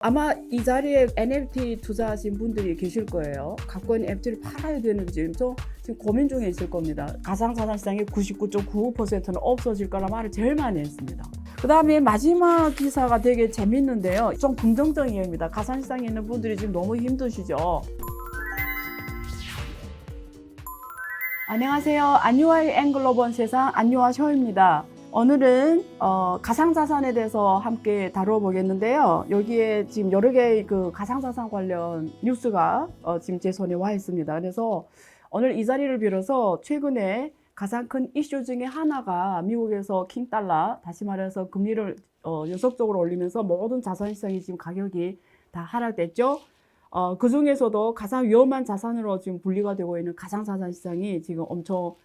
아마 이 자리에 NFT 투자하신 분들이 계실 거예요. 갖고 있는 NFT를 팔아야 되는지 지금 고민 중에 있을 겁니다. 가상자산 시장의 99.95%는 없어질 거라 말을 제일 많이 했습니다. 그 다음에 마지막 기사가 되게 재밌는데요. 좀 긍정적인 얘기입니다. 가상시장에 있는 분들이 지금 너무 힘드시죠? 안녕하세요. 안유아의 앵글로본 세상 안유아 쇼입니다. 오늘은 가상자산에 대해서 함께 다뤄보겠는데요. 여기에 지금 여러 개의 그 가상자산 관련 뉴스가 지금 제 손에 와 있습니다. 그래서 오늘 이 자리를 빌어서 최근에 가장 큰 이슈 중에 하나가 미국에서 킹달러, 다시 말해서 금리를 연속적으로 올리면서 모든 자산시장이 지금 가격이 다 하락됐죠. 그 중에서도 가장 위험한 자산으로 지금 분리가 되고 있는 가상자산 시장이 지금 엄청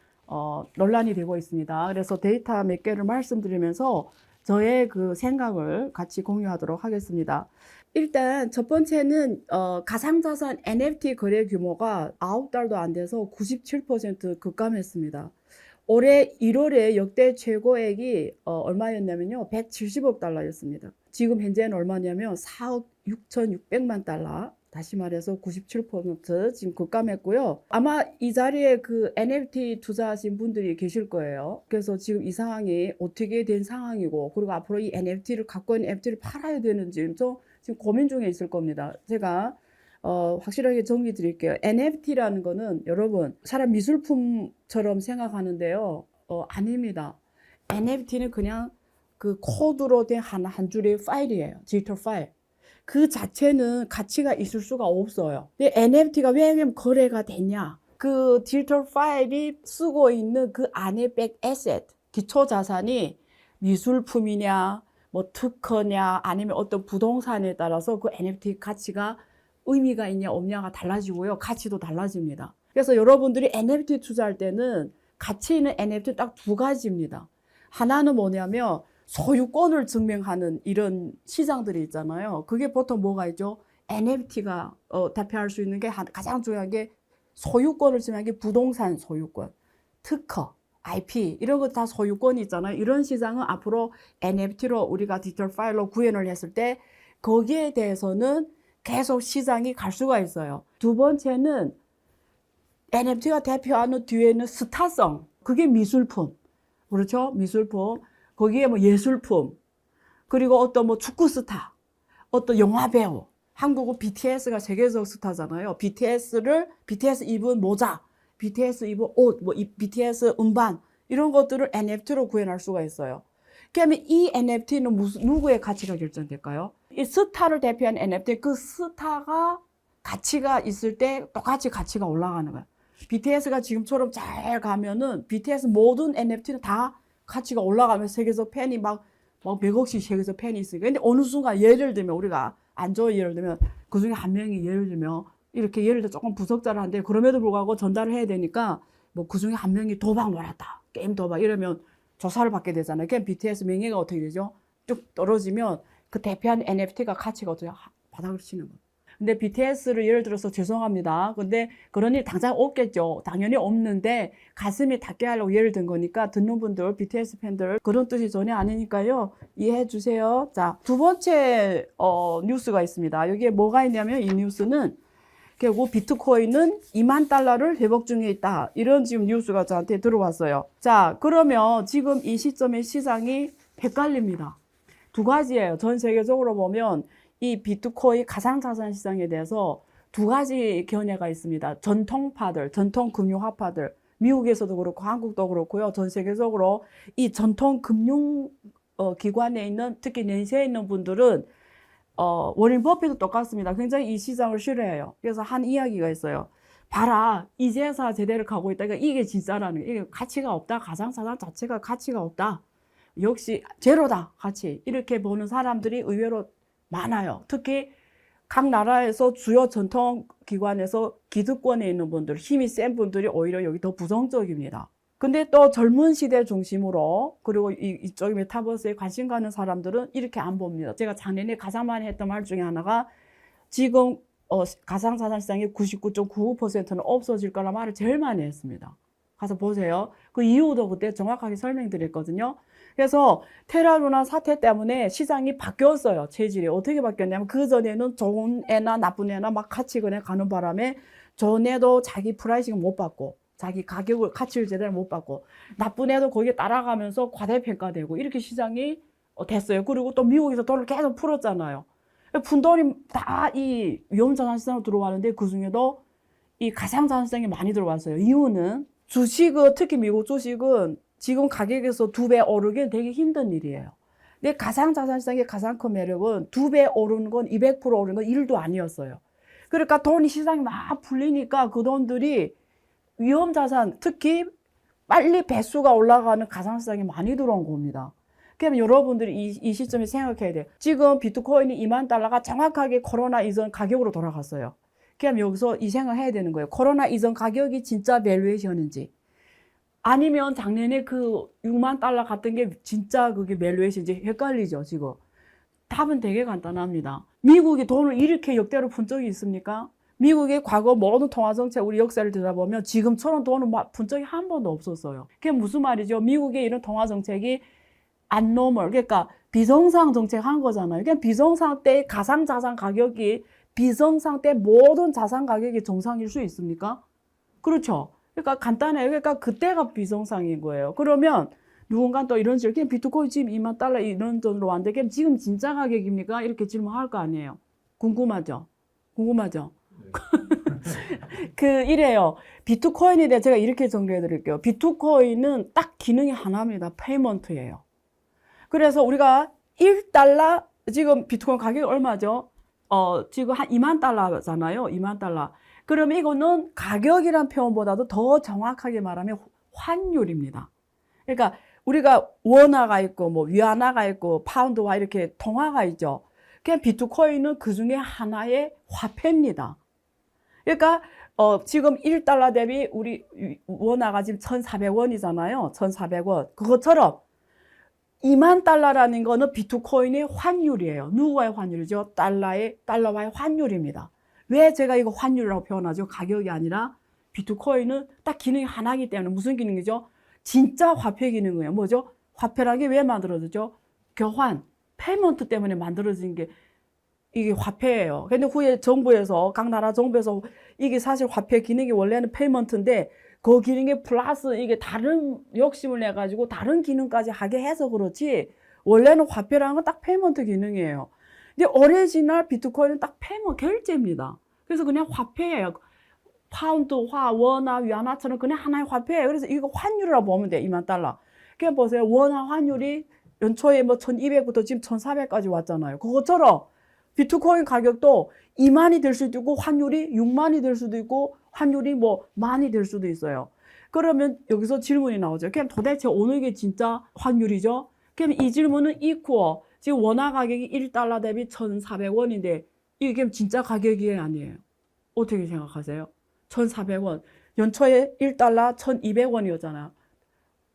논란이 되고 있습니다. 그래서 데이터 몇 개를 말씀드리면서 저의 그 생각을 같이 공유하도록 하겠습니다. 일단 첫 번째는 가상자산 NFT 거래 규모가 9달도 안 돼서 97% 급감했습니다. 올해 1월에 역대 최고액이 얼마였냐면요, 170억 달러였습니다. 지금 현재는 얼마냐면 4억 6,600만 달러. 다시 말해서 97% 지금 급감했고요. 아마 이 자리에 그 NFT 투자하신 분들이 계실 거예요. 그래서 지금 이 상황이 어떻게 된 상황이고, 그리고 앞으로 이 NFT를 갖고 있는 NFT를 팔아야 되는지 지금 고민 중에 있을 겁니다. 제가 확실하게 정리 드릴게요. NFT라는 거는 여러분 사람 미술품처럼 생각하는데요. 아닙니다. NFT는 그냥 그 코드로 된 한 줄의 파일이에요. 디지털 파일. 그 자체는 가치가 있을 수가 없어요. 근데 NFT가 왜 거래가 되냐? 그 디지털 파일이 쓰고 있는 그 안에 백 에셋, 기초 자산이 미술품이냐, 뭐 특허냐, 아니면 어떤 부동산에 따라서 그 NFT 가치가 의미가 있냐 없냐가 달라지고요. 가치도 달라집니다. 그래서 여러분들이 NFT 투자할 때는 가치 있는 NFT 딱 두 가지입니다. 하나는 뭐냐면 소유권을 증명하는 이런 시장들이 있잖아요. 그게 보통 뭐가 있죠? NFT가 대표할 수 있는 게 가장 중요한 게 소유권을 증명하는 게 부동산 소유권, 특허, IP 이런 거 다 소유권이 있잖아요. 이런 시장은 앞으로 NFT로 우리가 디지털 파일로 구현을 했을 때 거기에 대해서는 계속 시장이 갈 수가 있어요. 두 번째는 NFT가 대표하는 뒤에는 스타성, 그게 미술품, 그렇죠? 미술품. 거기에 뭐 예술품, 그리고 어떤 뭐 축구 스타, 어떤 영화 배우, 한국은 BTS가 세계적 스타잖아요. BTS 입은 모자, BTS 입은 옷, 뭐 BTS 음반, 이런 것들을 NFT로 구현할 수가 있어요. 그러면 이 NFT는 누구의 가치가 결정될까요? 이 스타를 대표하는 NFT, 그 스타가 가치가 있을 때 똑같이 가치가 올라가는 거예요. BTS가 지금처럼 잘 가면은 BTS 모든 NFT는 다 가치가 올라가면서 세계에서 팬이 막 100억씩 세계에서 팬이 있으니까. 근데 어느 순간 예를 들면 우리가 안 좋은 예를 들면 그 중에 한 명이 예를 들면 이렇게 예를 들어 조금 부석자를 한데 그럼에도 불구하고 전달을 해야 되니까 뭐 그 중에 한 명이 도박 놀았다. 게임 도박 이러면 조사를 받게 되잖아요. 그럼 BTS 명예가 어떻게 되죠? 쭉 떨어지면 그 대표한 NFT가 가치가 어떻게 바닥을 치는 거예요. 근데 BTS를 예를 들어서 죄송합니다. 근데 그런 일 당장 없겠죠. 당연히 없는데 가슴이 닿게 하려고 예를 든 거니까 듣는 분들, BTS 팬들 그런 뜻이 전혀 아니니까요. 이해해 주세요. 자, 두 번째 뉴스가 있습니다. 여기에 뭐가 있냐면 이 뉴스는 결국 비트코인은 2만 달러를 회복 중에 있다. 이런 지금 뉴스가 저한테 들어왔어요. 자, 그러면 지금 이 시점에 시장이 헷갈립니다. 두 가지예요. 전 세계적으로 보면 이 비트코인 가상자산 시장에 대해서 두 가지 견해가 있습니다. 전통파들, 전통금융화파들, 미국에서도 그렇고 한국도 그렇고요. 전 세계적으로 이 전통금융 기관에 있는 특히 연세에 있는 분들은 워렌 버핏도 똑같습니다. 굉장히 이 시장을 싫어해요. 그래서 한 이야기가 있어요. 봐라, 이제서 제대로 가고 있다. 그러니까 이게 진짜라는 게 이게 가치가 없다. 가상자산 자체가 가치가 없다. 역시 제로다 가치. 이렇게 보는 사람들이 의외로 많아요. 특히 각 나라에서 주요 전통기관에서 기득권에 있는 분들, 힘이 센 분들이 오히려 여기 더 부정적입니다. 근데 또 젊은 시대 중심으로 그리고 이쪽 메타버스에 관심 가는 사람들은 이렇게 안 봅니다. 제가 작년에 가장 많이 했던 말 중에 하나가 지금 가상자산 시장의 99.95%는 없어질 거라 말을 제일 많이 했습니다. 가서 보세요. 그 이유도 그때 정확하게 설명드렸거든요. 그래서 테라루나 사태 때문에 시장이 바뀌었어요. 체질이. 어떻게 바뀌었냐면 그전에는 좋은 애나 나쁜 애나 막 같이 그냥 가는 바람에 좋은 애도 자기 프라이싱을 못 받고 자기 가격을 가치를 제대로 못 받고 나쁜 애도 거기에 따라가면서 과대평가되고 이렇게 시장이 됐어요. 그리고 또 미국에서 돈을 계속 풀었잖아요. 푼돈이 다 이 위험자산 시장으로 들어가는데 그중에도 이 가상자산 시장이 많이 들어왔어요. 이유는 주식은 특히 미국 주식은 지금 가격에서 2배 오르기는 되게 힘든 일이에요. 근데 가상자산 시장의 가장 큰 매력은 2배 오르는 건 200% 오르는 건 일도 아니었어요. 그러니까 돈이 시장이 막 풀리니까 그 돈들이 위험자산 특히 빨리 배수가 올라가는 가상시장이 많이 들어온 겁니다. 그러면 여러분들이 이 시점에 생각해야 돼요. 지금 비트코인이 2만 달러가 정확하게 코로나 이전 가격으로 돌아갔어요. 그럼 여기서 이 생각해야 되는 거예요. 코로나 이전 가격이 진짜 밸류에이션인지 아니면 작년에 그 6만 달러 갔던 게 진짜 그게 밸류에이션인지 헷갈리죠, 지금. 답은 되게 간단합니다. 미국이 돈을 이렇게 역대로 푼 적이 있습니까? 미국의 과거 모든 통화정책 우리 역사를 들여다보면 지금처럼 돈을 푼 적이 한 번도 없었어요. 그게 무슨 말이죠? 미국의 이런 통화정책이 abnormal, 그러니까 비정상 정책 한 거잖아요. 그러니까 비정상 때 가상자산 가격이 비정상 때 모든 자산 가격이 정상일 수 있습니까? 그렇죠. 그러니까 간단해요. 그러니까 그때가 비정상인 거예요. 그러면 누군가 또 이런 식으로 그냥 비트코인 지금 2만 달러 이런 돈으로 왔는데 그냥 지금 진짜 가격입니까? 이렇게 질문할 거 아니에요. 궁금하죠? 궁금하죠? 이래요. 비트코인에 대해 제가 이렇게 정리해 드릴게요. 비트코인은 딱 기능이 하나입니다. 페이먼트예요. 그래서 우리가 1달러, 지금 비트코인 가격이 얼마죠? 지금 한 2만 달러잖아요. 2만 달러. 그러면 이거는 가격이란 표현보다도 더 정확하게 말하면 환율입니다. 그러니까 우리가 원화가 있고 뭐 위안화가 있고 파운드화 이렇게 통화가 있죠. 그냥 비트코인은 그 중에 하나의 화폐입니다. 그러니까 지금 1달러 대비 우리 원화가 지금 1,400원이잖아요. 1,400원. 그것처럼 2만 달러라는 거는 비트코인의 환율이에요. 누구와의 환율이죠? 달러와의 환율입니다. 왜 제가 이거 환율이라고 표현하죠? 가격이 아니라 비트코인은 딱 기능이 하나이기 때문에 무슨 기능이죠? 진짜 화폐 기능이에요. 뭐죠? 화폐라는 게 왜 만들어지죠? 교환, 페이먼트 때문에 만들어진 게 이게 화폐예요. 근데 후에 정부에서 각 나라 정부에서 이게 사실 화폐 기능이 원래는 페이먼트인데 그 기능에 플러스 이게 다른 욕심을 내 가지고 다른 기능까지 하게 해서 그렇지 원래는 화폐라는 건 딱 페이먼트 기능이에요. 근데 오리지널 비트코인은 딱 페이먼트 결제입니다. 그래서 그냥 화폐예요. 파운드화, 원화, 위안화처럼 그냥 하나의 화폐예요. 그래서 이거 환율이라고 보면 돼요. 2만 달러. 그냥 보세요. 원화 환율이 연초에 뭐 1200부터 지금 1400까지 왔잖아요. 그것처럼 비트코인 가격도 2만이 될 수도 있고 환율이 6만이 될 수도 있고 환율이 뭐 만이 될 수도 있어요. 그러면 여기서 질문이 나오죠. 그럼 도대체 어느 게 진짜 환율이죠? 그럼 이 질문은 equal. 지금 원화 가격이 1달러 대비 1,400원인데 이게 진짜 가격이 아니에요. 어떻게 생각하세요? 1,400원. 연초에 1달러 1,200원이었잖아요.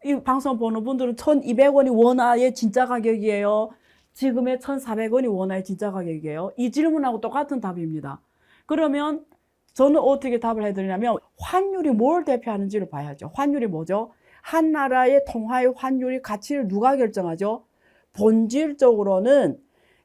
이 방송 보는 분들은 1,200원이 원화의 진짜 가격이에요. 지금의 1,400원이 원화의 진짜 가격이에요. 이 질문하고 똑같은 답입니다. 그러면 저는 어떻게 답을 해드리냐면 환율이 뭘 대표하는지를 봐야죠. 환율이 뭐죠? 한 나라의 통화의 환율의 가치를 누가 결정하죠? 본질적으로는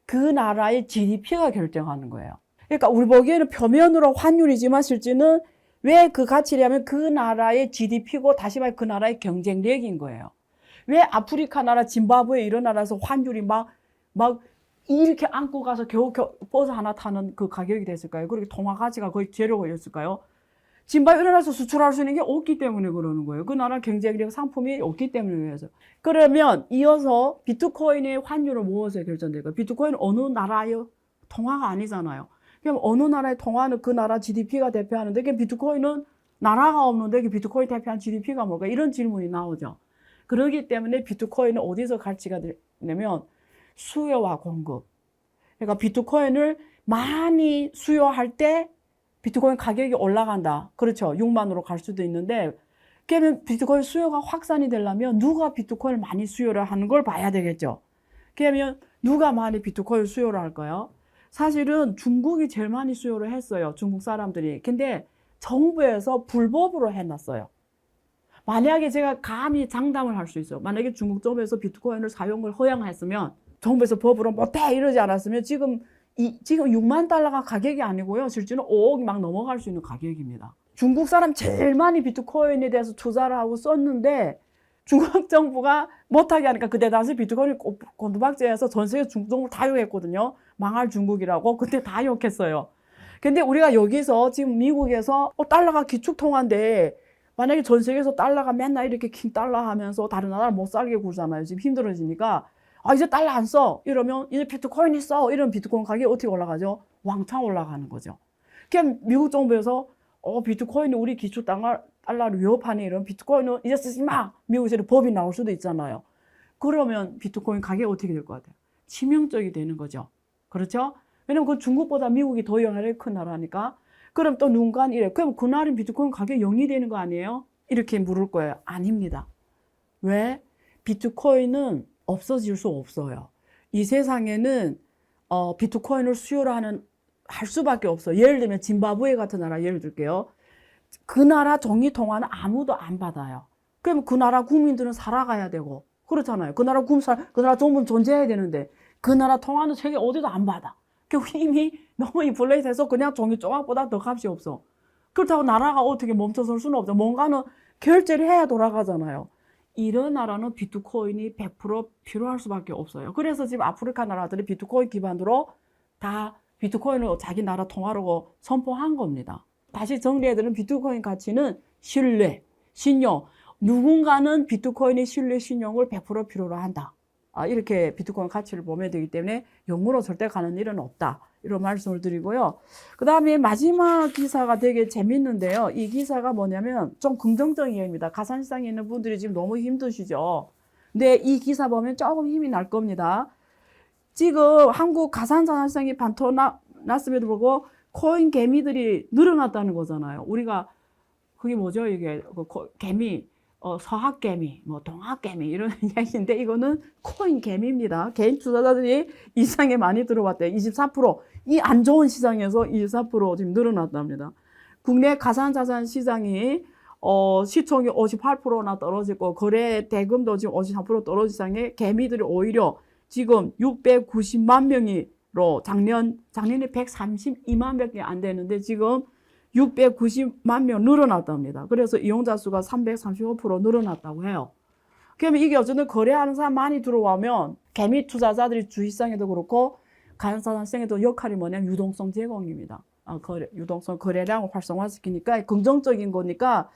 그 나라의 GDP가 결정하는 거예요. 그러니까 우리 보기에는 표면으로 환율이지만 실제는 왜 그 가치냐면 그 나라의 GDP고 다시 말해 그 나라의 경쟁력인 거예요. 왜 아프리카 나라 짐바브웨 이런 나라에서 환율이 막 이렇게 안고 가서 겨우 버스 하나 타는 그 가격이 됐을까요? 그렇게 통화 가치가 거의 제로 걸렸을까요? 짐바브웨 이런 나라에서 수출할 수 있는 게 없기 때문에 그러는 거예요. 그 나라 경쟁력 상품이 없기 때문에 그래서. 그러면 이어서 비트코인의 환율은 무엇에 결정될까요? 비트코인은 어느 나라의 통화가 아니잖아요. 그럼 어느 나라의 통화는 그 나라 GDP가 대표하는데 비트코인은 나라가 없는데 비트코인 대표하는 GDP가 뭘까? 이런 질문이 나오죠. 그렇기 때문에 비트코인은 어디서 가치가 되냐면 수요와 공급. 그러니까 비트코인을 많이 수요할 때 비트코인 가격이 올라간다. 그렇죠. 6만으로 갈 수도 있는데 그러면 비트코인 수요가 확산이 되려면 누가 비트코인을 많이 수요를 하는 걸 봐야 되겠죠. 그러면 누가 많이 비트코인 수요를 할까요? 사실은 중국이 제일 많이 수요를 했어요. 중국 사람들이. 근데 정부에서 불법으로 해놨어요. 만약에 제가 감히 장담을 할 수 있어요. 만약에 중국 정부에서 비트코인을 사용을 허용했으면 정부에서 법으로 못해 이러지 않았으면 지금 6만 달러가 가격이 아니고요. 실제는 5억이 막 넘어갈 수 있는 가격입니다. 중국 사람 제일 많이 비트코인에 대해서 투자를 하고 썼는데 중국 정부가 못하게 하니까 그때 당시 비트코인이 곤두박질해서 전 세계 중국 정부를 다 욕했거든요. 망할 중국이라고 그때 다 욕했어요. 근데 우리가 여기서 지금 미국에서 달러가 기축통화인데 만약에 전 세계에서 달러가 맨날 이렇게 킹 달러 하면서 다른 나라를 못 살게 굴잖아요. 지금 힘들어지니까 이제 달러 안 써. 이러면 이제 비트코인이 써. 이러면 비트코인 가격이 어떻게 올라가죠? 왕창 올라가는 거죠. 그냥 미국 정부에서 비트코인이 우리 기축 달러를 위협하네. 이러면 비트코인은 이제 쓰지 마. 미국에서 법이 나올 수도 있잖아요. 그러면 비트코인 가격이 어떻게 될 것 같아요? 치명적이 되는 거죠. 그렇죠? 왜냐면 그 중국보다 미국이 더 영향력이 큰 나라니까. 그럼 또 누군가 이래. 그럼 그날은 비트코인 가격이 0이 되는 거 아니에요? 이렇게 물을 거예요. 아닙니다. 왜? 비트코인은 없어질 수 없어요. 이 세상에는 비트코인을 수요를 할 수밖에 없어요. 예를 들면 짐바브웨 같은 나라 예를 들게요. 그 나라 종이 통화는 아무도 안 받아요. 그럼 그 나라 국민들은 살아가야 되고 그렇잖아요. 그 나라 정부는 존재해야 되는데 그 나라 통화는 세계 어디도 안 받아. 이미 너무 인플레이트해서 그냥 종이 조각보다 더 값이 없어. 그렇다고 나라가 어떻게 멈춰설 수는 없죠. 뭔가는 결제를 해야 돌아가잖아요. 이런 나라는 비트코인이 100% 필요할 수밖에 없어요. 그래서 지금 아프리카 나라들이 비트코인 기반으로 다 비트코인을 자기 나라 통화로 선포한 겁니다. 다시 정리해드리면 비트코인 가치는 신뢰, 신용. 누군가는 비트코인의 신뢰, 신용을 100% 필요로 한다. 이렇게 비트코인 가치를 보면 되기 때문에 영으로 절대 가는 일은 없다. 이런 말씀을 드리고요. 그 다음에 마지막 기사가 되게 재밌는데요. 이 기사가 뭐냐면 좀 긍정적인 얘기입니다. 가상시장에 있는 분들이 지금 너무 힘드시죠. 근데 이 기사 보면 조금 힘이 날 겁니다. 지금 한국 가상자산시장이 반토났음에도 불구하고 코인 개미들이 늘어났다는 거잖아요. 우리가 그게 뭐죠? 이게 개미. 서학개미, 동학개미 이런 이야기인데 이거는 코인 개미입니다. 개인 투자자들이 이 시장에 많이 들어왔대요. 24%. 이 안 좋은 시장에서 24% 지금 늘어났답니다. 국내 가상자산 시장이 시총이 58%나 떨어지고 거래 대금도 지금 53% 떨어진 시장에 개미들이 오히려 지금 690만 명이로 작년에 132만 명이 안 되는데 지금 690만 명 늘어났답니다. 그래서 이용자 수가 335% 늘어났다고 해요. 그러면 이게 어쨌든 거래하는 사람 많이 들어오면 개미 투자자들이 주식시장에도 그렇고 가상자산 시장에도 역할이 뭐냐면 유동성 제공입니다. 유동성 거래량을 활성화시키니까 긍정적인 거니까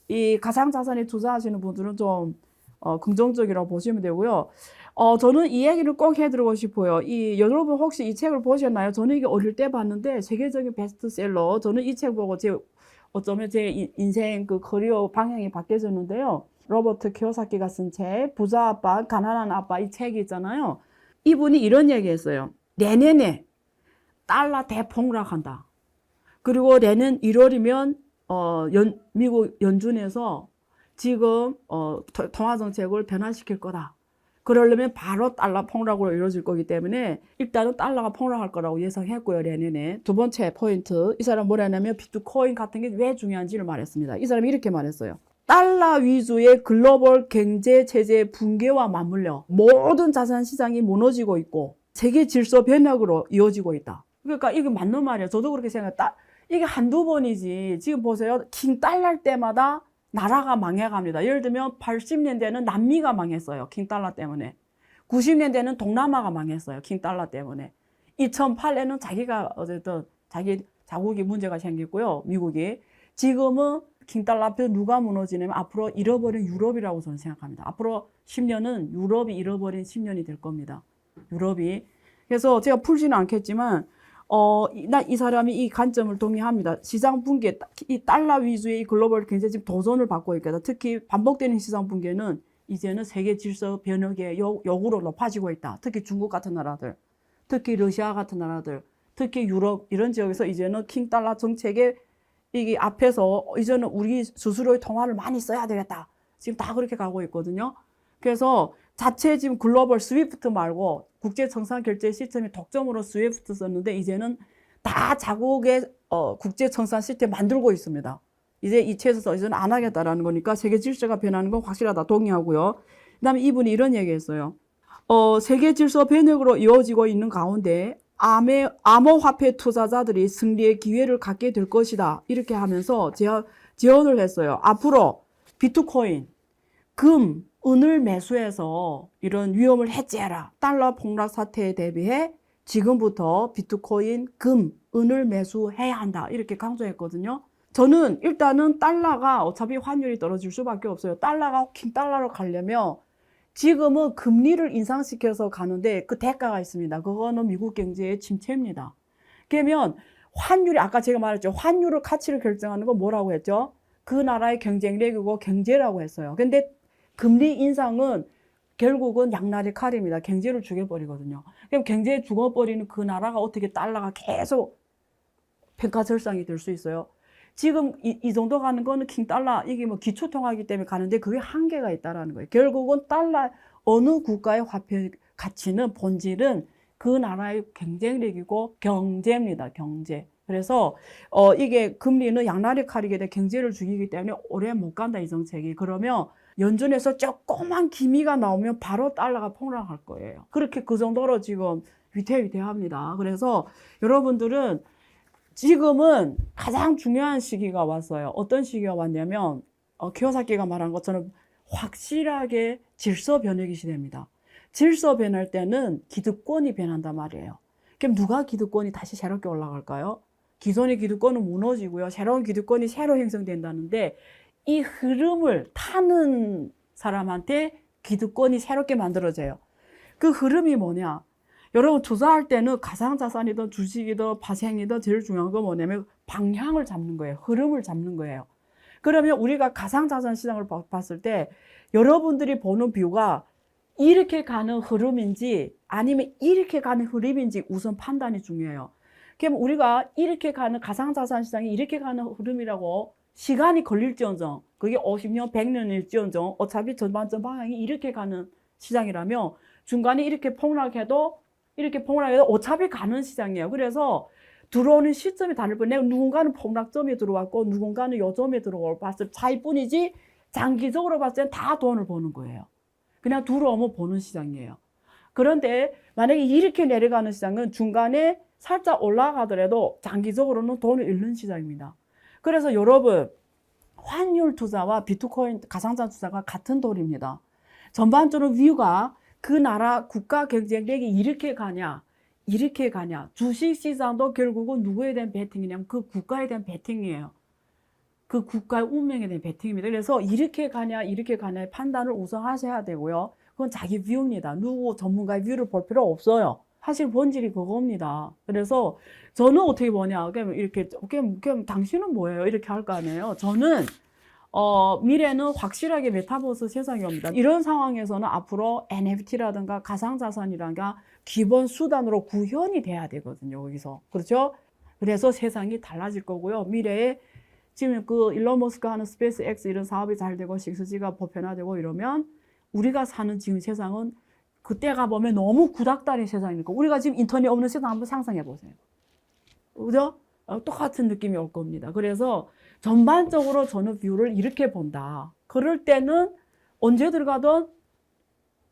이 가상자산에 투자하시는 분들은 좀 긍정적이라고 보시면 되고요. 저는 이 얘기를 꼭 해드리고 싶어요. 여러분 혹시 이 책을 보셨나요? 저는 이게 어릴 때 봤는데 세계적인 베스트셀러. 저는 이 책 보고 어쩌면 제 인생 그 커리어 방향이 바뀌어졌는데요. 로버트 키요사키가 쓴 책, 부자 아빠, 가난한 아빠 이 책이 있잖아요. 이분이 이런 얘기 했어요. 내년에 달러 대폭락한다. 그리고 내년 1월이면 미국 연준에서 지금 통화정책을 변화시킬 거다. 그러려면 바로 달러 폭락으로 이루어질 거기 때문에 일단은 달러가 폭락할 거라고 예상했고요. 내년에. 두 번째 포인트. 이 사람 뭐라 했냐면 비트코인 같은 게 왜 중요한지를 말했습니다. 이 사람이 이렇게 말했어요. 달러 위주의 글로벌 경제 체제의 붕괴와 맞물려 모든 자산 시장이 무너지고 있고 세계 질서 변혁으로 이어지고 있다. 그러니까 이게 맞는 말이에요. 저도 그렇게 생각해요. 이게 한두 번이지. 지금 보세요. 킹 달러 때마다 나라가 망해갑니다. 예를 들면 80년대는 남미가 망했어요. 킹달러 때문에. 90년대는 동남아가 망했어요. 킹달러 때문에. 2008년에는 자기가 어쨌든 자기 자국이 문제가 생겼고요. 미국이. 지금은 킹달러 앞에 누가 무너지냐면 앞으로 잃어버린 유럽이라고 저는 생각합니다. 앞으로 10년은 유럽이 잃어버린 10년이 될 겁니다. 유럽이. 그래서 제가 풀지는 않겠지만 이 사람이 이 관점을 동의합니다. 시장 붕괴, 이 달러 위주의 이 글로벌 경제 지금 도전을 받고 있거든. 특히 반복되는 시장 붕괴는 이제는 세계 질서 변혁의 요구로 높아지고 있다. 특히 중국 같은 나라들, 특히 러시아 같은 나라들, 특히 유럽 이런 지역에서 이제는 킹 달러 정책에 이게 앞에서 이제는 우리 스스로의 통화를 많이 써야 되겠다. 지금 다 그렇게 가고 있거든요. 그래서 자체 지금 글로벌 스위프트 말고 국제 청산 결제 시스템이 독점으로 스위프트 썼는데 이제는 다 자국의 국제 청산 시스템 만들고 있습니다. 이제 이체에서 이제는 안 하겠다라는 거니까 세계 질서가 변하는 건 확실하다. 동의하고요. 그다음에 이분이 이런 얘기했어요. 세계 질서 변혁으로 이어지고 있는 가운데 암호화폐 투자자들이 승리의 기회를 갖게 될 것이다. 이렇게 하면서 제언을 했어요. 앞으로 비트코인, 금, 은을 매수해서 이런 위험을 해제해라. 달러 폭락 사태에 대비해 지금부터 비트코인, 금, 은을 매수해야 한다. 이렇게 강조했거든요. 저는 일단은 달러가 어차피 환율이 떨어질 수밖에 없어요. 달러가 킹 달러로 가려면 지금은 금리를 인상시켜서 가는데 그 대가가 있습니다. 그거는 미국 경제의 침체입니다. 그러면 환율이 아까 제가 말했죠. 환율의 가치를 결정하는 건 뭐라고 했죠? 그 나라의 경쟁력이고 경제라고 했어요. 근데 금리 인상은 결국은 양날의 칼입니다. 경제를 죽여버리거든요. 그럼 경제에 죽어버리는 그 나라가 어떻게 달러가 계속 평가절상이 될 수 있어요? 지금 이 정도 가는 거는 킹달러, 이게 뭐 기초통화이기 때문에 가는데 그게 한계가 있다라는 거예요. 결국은 달러, 어느 국가의 화폐 가치는 본질은 그 나라의 경쟁력이고 경제입니다. 경제. 그래서 이게 금리는 양날의 칼이게 돼 경제를 죽이기 때문에 오래 못 간다, 이 정책이. 그러면 연준에서 조그만 기미가 나오면 바로 달러가 폭락할 거예요. 그렇게 그 정도로 지금 위태위태합니다. 그래서 여러분들은 지금은 가장 중요한 시기가 왔어요. 어떤 시기가 왔냐면 키요사키가 말한 것처럼 확실하게 질서 변혁이 시대입니다. 질서 변할 때는 기득권이 변한단 말이에요. 그럼 누가 기득권이 다시 새롭게 올라갈까요? 기존의 기득권은 무너지고요. 새로운 기득권이 새로 형성된다는데 이 흐름을 타는 사람한테 기득권이 새롭게 만들어져요. 그 흐름이 뭐냐? 여러분 투자할 때는 가상자산이든 주식이든 파생이든 제일 중요한 건 뭐냐면 방향을 잡는 거예요. 흐름을 잡는 거예요. 그러면 우리가 가상자산 시장을 봤을 때 여러분들이 보는 뷰가 이렇게 가는 흐름인지 아니면 이렇게 가는 흐름인지 우선 판단이 중요해요. 그럼 우리가 이렇게 가는 가상자산 시장이 이렇게 가는 흐름이라고 시간이 걸릴지언정 그게 50년, 100년일지언정 어차피 전반전 방향이 이렇게 가는 시장이라면 중간에 이렇게 폭락해도 어차피 가는 시장이에요. 그래서 들어오는 시점이 다를 뿐 누군가는 폭락점에 들어왔고 누군가는 요점에 들어올 봤을 차이뿐이지 장기적으로 봤을 땐 다 돈을 버는 거예요. 그냥 들어오면 보는 시장이에요. 그런데 만약에 이렇게 내려가는 시장은 중간에 살짝 올라가더라도 장기적으로는 돈을 잃는 시장입니다. 그래서 여러분 환율 투자와 비트코인 가상자산 투자가 같은 돌입니다. 전반적으로 뷰가 그 나라 국가 경쟁력이 이렇게 가냐 주식시장도 결국은 누구에 대한 베팅이냐면 그 국가에 대한 베팅이에요. 그 국가의 운명에 대한 베팅입니다. 그래서 이렇게 가냐의 판단을 우선 하셔야 되고요. 그건 자기 뷰입니다. 누구 전문가의 뷰를 볼 필요 없어요. 사실 본질이 그겁니다. 그래서 저는 어떻게 보냐 그럼 당신은 뭐예요? 이렇게 할 거 아니에요. 저는 미래는 확실하게 메타버스 세상이 옵니다. 이런 상황에서는 앞으로 NFT라든가 가상자산이라든가 기본 수단으로 구현이 돼야 되거든요. 여기서. 그렇죠? 그래서 세상이 달라질 거고요. 미래에 지금 그 일론 머스크가 하는 스페이스 X 이런 사업이 잘 되고 6G가 보편화되고 이러면 우리가 사는 지금 세상은 그때 가보면 너무 구닥다리 세상이니까 우리가 지금 인터넷 없는 세상 한번 상상해 보세요. 그죠? 똑같은 느낌이 올 겁니다. 그래서 전반적으로 저는 뷰를 이렇게 본다. 그럴 때는 언제 들어가든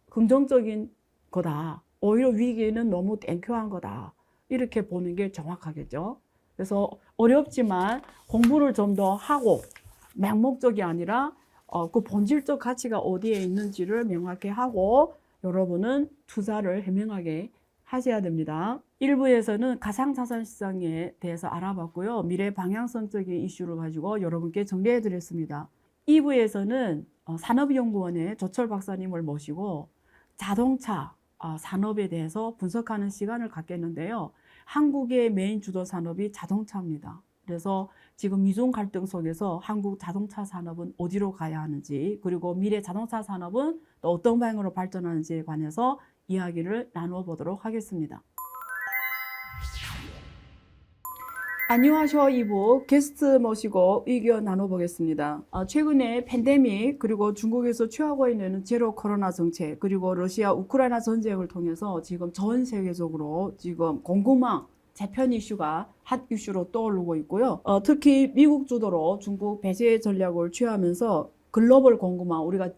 긍정적인 거다. 오히려 위기는 너무 땡큐한 거다. 이렇게 보는 게 정확하겠죠. 그래서 어렵지만 공부를 좀 더 하고 맹목적이 아니라 그 본질적 가치가 어디에 있는지를 명확히 하고 여러분은 투자를 현명하게 하셔야 됩니다. 1부에서는 가상자산 시장에 대해서 알아봤고요. 미래 방향성적인 이슈를 가지고 여러분께 정리해 드렸습니다. 2부에서는 산업연구원의 조철 박사님을 모시고 자동차 산업에 대해서 분석하는 시간을 갖겠는데요. 한국의 메인 주도 산업이 자동차입니다. 그래서 지금 미중 갈등 속에서 한국 자동차 산업은 어디로 가야 하는지 그리고 미래 자동차 산업은 또 어떤 방향으로 발전하는지에 관해서 이야기를 나누어 보도록 하겠습니다. 안녕하셔 2부 게스트 모시고 의견 나눠보겠습니다. 최근에 팬데믹 그리고 중국에서 취하고 있는 제로 코로나 정책 그리고 러시아 우크라이나 전쟁을 통해서 지금 전 세계적으로 지금 공급망 재편 이슈가 핫 이슈로 떠오르고 있고요. 특히 미국 주도로 중국 배제 전략을 취하면서 글로벌 공급망, 우리가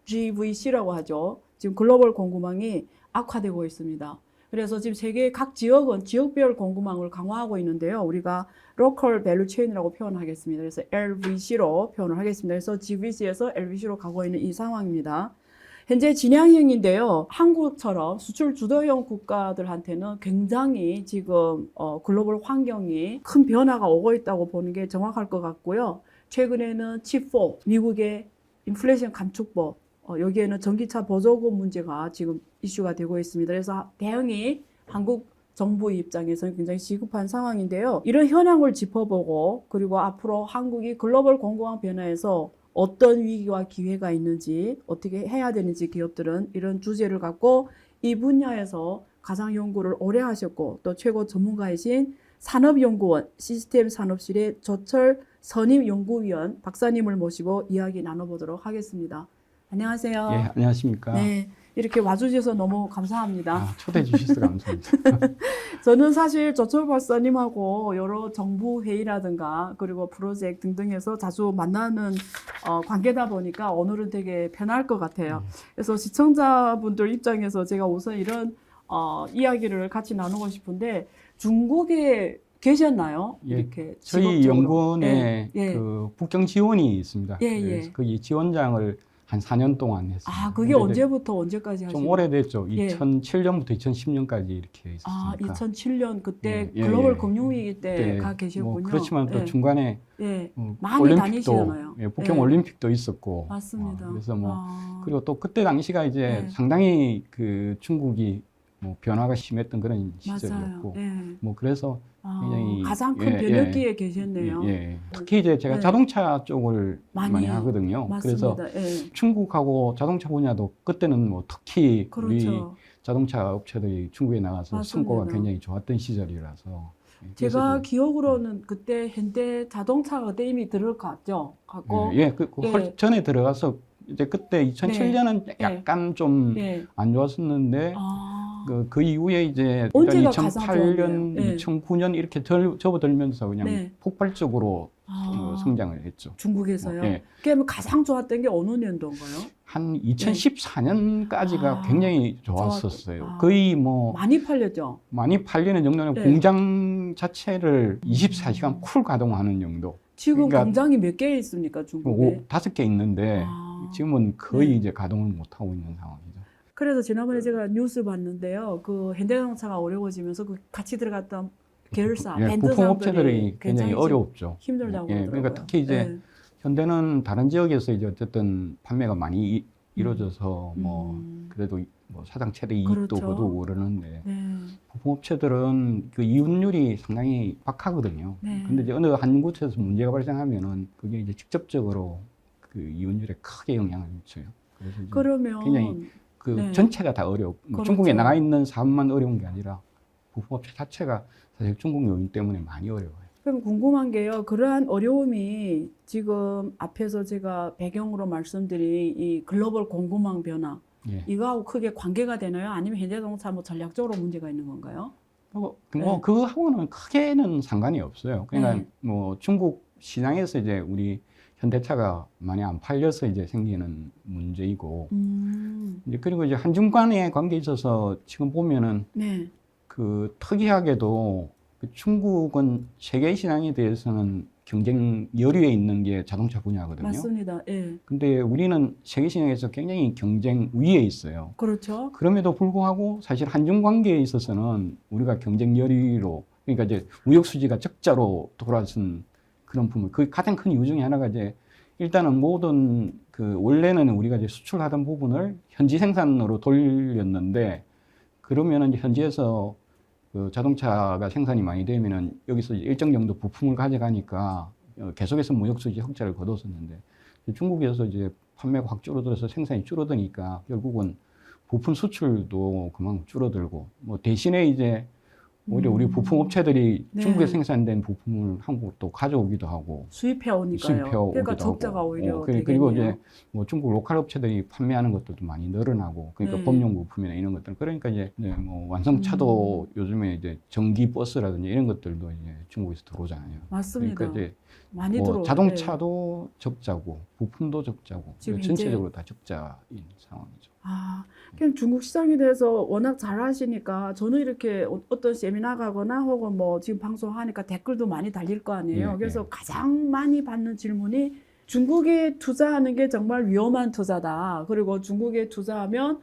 GVC라고 하죠. 지금 글로벌 공급망이 악화되고 있습니다. 그래서 지금 세계 각 지역은 지역별 공급망을 강화하고 있는데요. 우리가 로컬 밸류 체인이라고 표현하겠습니다. 그래서 LVC로 표현을 하겠습니다. 그래서 GVC에서 LVC로 가고 있는 이 상황입니다. 현재 진양형인데요. 한국처럼 수출 주도형 국가들한테는 굉장히 지금 글로벌 환경이 큰 변화가 오고 있다고 보는 게 정확할 것 같고요. 최근에는 칩4, 미국의 인플레이션 감축법, 여기에는 전기차 보조금 문제가 지금 이슈가 되고 있습니다. 그래서 대응이 한국 정부 입장에서는 굉장히 시급한 상황인데요. 이런 현황을 짚어보고 그리고 앞으로 한국이 글로벌 공급망 변화에서 어떤 위기와 기회가 있는지 어떻게 해야 되는지 기업들은 이런 주제를 갖고 이 분야에서 가상 연구를 오래 하셨고 또 최고 전문가이신 산업연구원 시스템 산업실의 조철 선임연구위원 박사님을 모시고 이야기 나눠보도록 하겠습니다. 안녕하세요. 예, 안녕하십니까. 네, 이렇게 와주셔서 너무 감사합니다. 초대해 주셔서 감사합니다. 저는 사실 조철 박사님하고 여러 정부 회의라든가 그리고 프로젝트 등등에서 자주 만나는 관계다 보니까 오늘은 되게 편할 것 같아요. 그래서 시청자분들 입장에서 제가 우선 이런 이야기를 같이 나누고 싶은데 중국에 계셨나요? 예, 이렇게 저희 직업적으로. 연구원에 예, 예. 그 북경 지원이 있습니다. 예, 예. 그래서 거기 지원장을 한 4년 동안 했습니다. 아, 그게 언제부터 언제까지 하신 좀 거예요? 오래됐죠. 예. 2007년부터 2010년까지 이렇게 아, 있었으니까. 2007년 그때 예, 예, 글로벌 예. 금융위기 때 네, 가 계셨군요. 뭐 그렇지만 또 예. 중간에 예. 많이 올림픽도, 다니시잖아요. 예, 북경 예. 올림픽도 있었고. 맞습니다. 그래서 뭐 아. 그리고 또 그때 당시가 이제 네. 상당히 그 중국이 뭐 변화가 심했던 그런 맞아요. 시절이었고. 예. 뭐 그래서 굉장히 가장 큰 변혁기에 계셨네요. 예. 특히 이제 제가 네. 자동차 쪽을 많이 해요. 하거든요. 맞습니다. 그래서 예. 중국하고 자동차 분야도 그때는 뭐 특히 우리 그렇죠. 자동차 업체들이 중국에 나가서 맞습니다. 성과가 굉장히 좋았던 시절이라서. 제가 기억으로는 그때 현대 자동차가 그때 이미 들어갔죠. 갖고 그 전에 들어가서 이제 그때 2007년은 네. 약간 좀 안 좋았었는데 그 이후에 이제 언제가 가장 2008년, 좋았나요? 2009년 이렇게 접어들면서 그냥 폭발적으로 성장을 했죠. 중국에서요? 예. 그러면 가장 좋았던 게 어느 년도인가요? 한 2014년까지가 굉장히 좋았었어요. 거의 뭐 많이 팔렸죠? 많이 팔리는 정도는 공장 자체를 24시간 쿨 가동하는 정도. 지금 그러니까 공장이 몇 개 있습니까, 중국에? 5개 있는데 지금은 거의 이제 가동을 못 하고 있는 상황이죠. 그래서 지난번에 제가 뉴스 봤는데요. 그 현대자동차가 어려워지면서 그 같이 들어갔던 계열사, 부품업체들이 굉장히 어렵죠. 힘들다고 그러더라고요. 그러니까 특히 이제 현대는 다른 지역에서 이제 어쨌든 판매가 많이 이루어져서 뭐 그래도 뭐 사상 최대 이익도 거두고 그러는데 부품업체들은 그 이윤율이 상당히 박하거든요. 근데 이제 어느 한 곳에서 문제가 발생하면은 그게 이제 직접적으로 그 이윤율에 크게 영향을 미쳐요. 그래서 그러면 굉장히 그 전체가 다 그렇죠. 중국에 나가 있는 사업만 어려운 게 아니라 부품업체 자체가 사실 중국 요인 때문에 많이 어려워요. 그럼 궁금한 게요. 그러한 어려움이 지금 앞에서 제가 배경으로 말씀드린 이 글로벌 공급망 변화 이거하고 크게 관계가 되나요? 아니면 현대자동차 뭐 전략적으로 문제가 있는 건가요? 그거하고는 크게는 상관이 없어요. 그러니까 뭐 중국 시장에서 이제 우리 현대차가 많이 안 팔려서 이제 생기는 문제이고, 이제 그리고 이제 한중 간의 관계에 있어서 지금 보면은 그 특이하게도 그 중국은 세계 시장에 대해서는 경쟁 열의에 있는 게 자동차 분야거든요. 맞습니다. 예. 근데 우리는 세계 시장에서 굉장히 경쟁 위에 있어요. 그렇죠. 그럼에도 불구하고 사실 한중 관계에 있어서는 우리가 경쟁 열의로, 그러니까 이제 무역 수지가 적자로 돌아선 그런 부분, 그 가장 큰 이유 중에 하나가 이제 일단은 모든 그 원래는 우리가 이제 수출하던 부분을 현지 생산으로 돌렸는데 그러면은 현지에서 그 자동차가 생산이 많이 되면은 여기서 일정 정도 부품을 가져가니까 계속해서 무역 수지 흑자를 거뒀었는데 중국에서 이제 판매가 확 줄어들어서 생산이 줄어드니까 결국은 부품 수출도 그만큼 줄어들고 뭐 대신에 이제 오히려 우리 부품 업체들이 네. 중국에 생산된 부품을 한국으로 또 가져오기도 하고 수입해 오니까요. 수입해 오기도 그러니까 하고. 적자가 오히려 그리고 되겠네요. 이제 뭐 중국 로컬 업체들이 판매하는 것들도 많이 늘어나고 그러니까 네. 법용 부품이나 이런 것들 그러니까 이제 뭐 완성차도 요즘에 이제 전기 버스라든지 이런 것들도 이제 중국에서 들어오잖아요. 맞습니다. 그러니까 이제 많이 뭐 들어오죠. 자동차도 적자고 부품도 적자고 지금 전체적으로 다 적자인 상황이죠. 아, 그냥 중국 시장에 대해서 워낙 잘 아시니까 저는 이렇게 어떤 세미나 가거나 혹은 뭐 지금 방송하니까 댓글도 많이 달릴 거 아니에요. 예, 그래서 예. 가장 많이 받는 질문이 중국에 투자하는 게 정말 위험한 투자다. 그리고 중국에 투자하면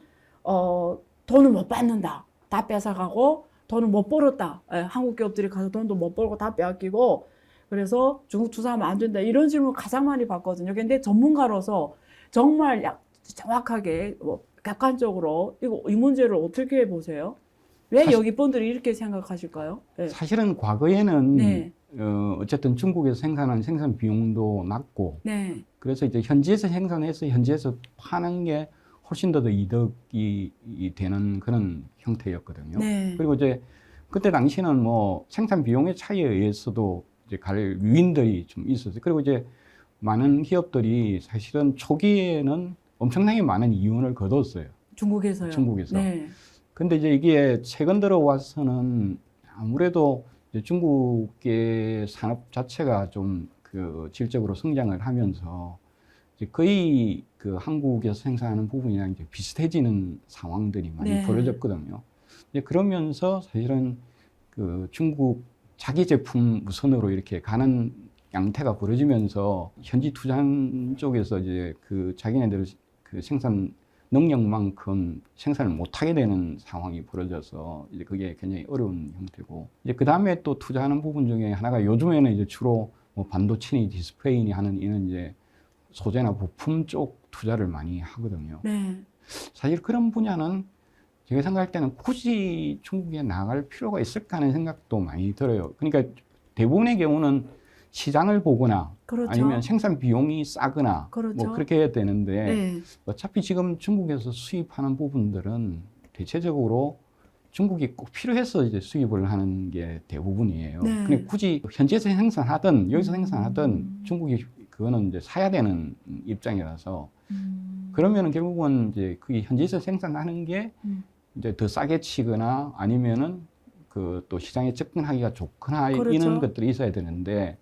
돈을 못 받는다. 다 뺏어가고 돈을 못 벌었다. 예, 한국 기업들이 가서 돈도 못 벌고 다 빼앗기고 그래서 중국 투자하면 안 된다. 이런 질문 가장 많이 받거든요. 근데 전문가로서 정말 정확하게 객관적으로 이 문제를 어떻게 보세요? 왜 여기 분들이 이렇게 생각하실까요? 네. 사실은 과거에는 네. 어쨌든 중국에서 생산한 생산 비용도 낮고 네. 그래서 이제 현지에서 생산해서 현지에서 파는 게 훨씬 더 이득이 되는 그런 형태였거든요. 네. 그리고 이제 그때 당시는 뭐 생산 비용의 차이에 의해서도 이제 갈 요인들이 좀 있었어요. 그리고 이제 많은 기업들이 사실은 초기에는 엄청나게 많은 이윤을 거뒀어요. 중국에서요. 중국에서. 네. 근데 이제 이게 최근 들어와서는 아무래도 이제 중국의 산업 자체가 좀 그 질적으로 성장을 하면서 이제 거의 그 한국에서 생산하는 부분이랑 이제 비슷해지는 상황들이 많이 네. 벌어졌거든요. 이제 그러면서 사실은 그 중국 자기 제품 우선으로 이렇게 가는 양태가 벌어지면서 현지 투자한 쪽에서 이제 그 자기네들 그 생산 능력만큼 생산을 못하게 되는 상황이 벌어져서 이제 그게 굉장히 어려운 형태고 이제 그 다음에 또 투자하는 부분 중에 하나가 요즘에는 이제 주로 뭐 반도체니 디스플레이니 하는 이런 이제 소재나 부품 쪽 투자를 많이 하거든요. 네. 사실 그런 분야는 제가 생각할 때는 굳이 중국에 나갈 필요가 있을까 하는 생각도 많이 들어요. 그러니까 대부분의 경우는 시장을 보거나 그렇죠. 아니면 생산 비용이 싸거나 그렇죠. 뭐 그렇게 해야 되는데 네. 어차피 지금 중국에서 수입하는 부분들은 대체적으로 중국이 꼭 필요해서 이제 수입을 하는 게 대부분이에요. 네. 근데 굳이 현지에서 생산하든 여기서 생산하든 중국이 그거는 이제 사야 되는 입장이라서 그러면은 결국은 이제 그게 현지에서 생산하는 게 이제 더 싸게 치거나 아니면은 그 또 시장에 접근하기가 좋거나 그렇죠. 이런 것들이 있어야 되는데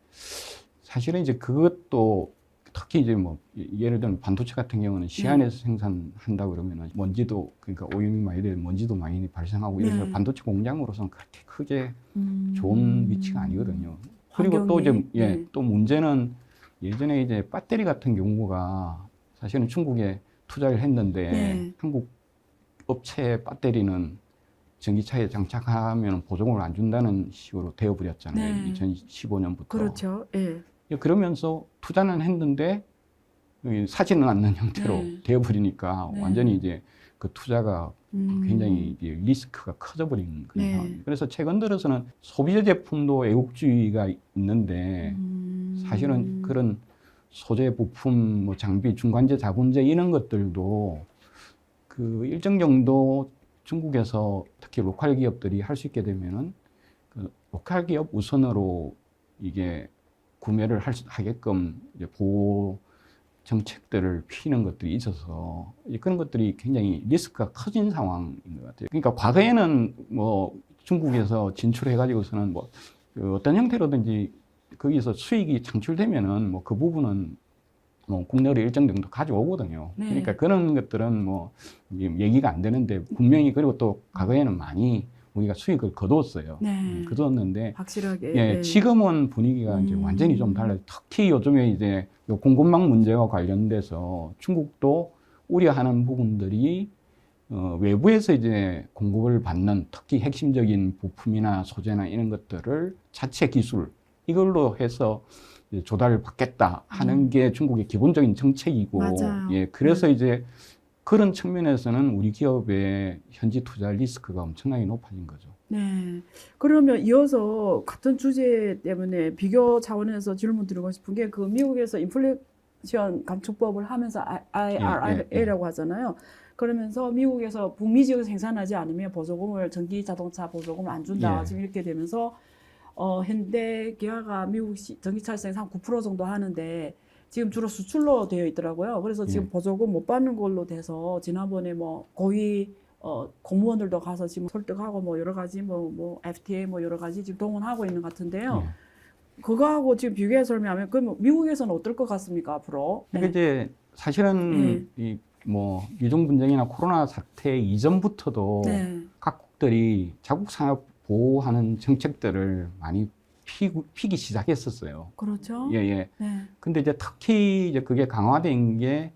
사실은 이제 그것도 특히 이제 뭐 예를 들면 반도체 같은 경우는 시안에서 생산한다 그러면은 먼지도 그러니까 오염이 많이 되는 먼지도 많이 발생하고 이래서 네. 반도체 공장으로서는 그렇게 크게 좋은 위치가 아니거든요. 그리고 또 환경이, 이제 네. 또 문제는 예전에 이제 배터리 같은 경우가 사실은 중국에 투자를 했는데 네. 한국 업체 배터리는 전기차에 장착하면 보조금을 안 준다는 식으로 되어버렸잖아요. 네. 2015년부터. 그렇죠. 예. 그러면서 투자는 했는데 사지는 않는 형태로 네. 되어버리니까 네. 완전히 이제 그 투자가 굉장히 이제 리스크가 커져버린 그런 네. 상황이에요. 그래서 최근 들어서는 소비자 제품도 애국주의가 있는데 사실은 그런 소재 부품, 뭐 장비, 중간재, 자본재 이런 것들도 그 일정 정도 중국에서 특히 로컬 기업들이 할 수 있게 되면은 그 로컬 기업 우선으로 이게 구매를 하게끔 이제 보호 정책들을 피는 것들이 있어서 그런 것들이 굉장히 리스크가 커진 상황인 것 같아요. 그러니까 과거에는 뭐 중국에서 진출해가지고서는 뭐 그 어떤 형태로든지 거기서 수익이 창출되면은 뭐 그 부분은 뭐 국내로 일정 정도 가져오거든요. 네. 그러니까 그런 것들은 뭐 얘기가 안 되는데 분명히 그리고 또 과거에는 많이 우리가 수익을 거뒀어요. 네. 거뒀는데 확실하게. 예, 네. 지금은 분위기가 이제 완전히 좀 달라요. 특히 요즘에 이제 요 공급망 문제와 관련돼서 중국도 우려하는 부분들이 외부에서 이제 공급을 받는 특히 핵심적인 부품이나 소재나 이런 것들을 자체 기술 이걸로 해서 이제 조달을 받겠다 하는 게 중국의 기본적인 정책이고, 맞아요. 예, 그래서 이제 그런 측면에서는 우리 기업의 현지 투자 리스크가 엄청나게 높아진 거죠. 네. 그러면 이어서 같은 주제 때문에 비교 차원에서 질문 드리고 싶은 게 그 미국에서 인플레이션 감축법을 하면서 IRA라고 하잖아요. 그러면서 미국에서 북미 지역에서 생산하지 않으면 보조금을 전기 자동차 보조금을 안 준다. 예. 지금 이렇게 되면서 현대 기아가 미국 전기차 생산 9% 정도 하는데 지금 주로 수출로 되어 있더라고요. 그래서 지금 예. 보조금 못 받는 걸로 돼서 지난번에 뭐 고위 공무원들도 가서 지금 설득하고 뭐 여러 가지 뭐 FTA 뭐 여러 가지 지금 동원하고 있는 것 같은데요. 예. 그거하고 지금 비교해 설명하면 그럼 미국에서는 어떨 것 같습니까 앞으로? 그러니까 이제 사실은 이 뭐 유종 분쟁이나 코로나 사태 이전부터도 네. 각국들이 자국 산업 보호하는 정책들을 많이 피기 시작했었어요. 그렇죠. 예, 예. 네. 근데 이제 특히 이제 그게 강화된 게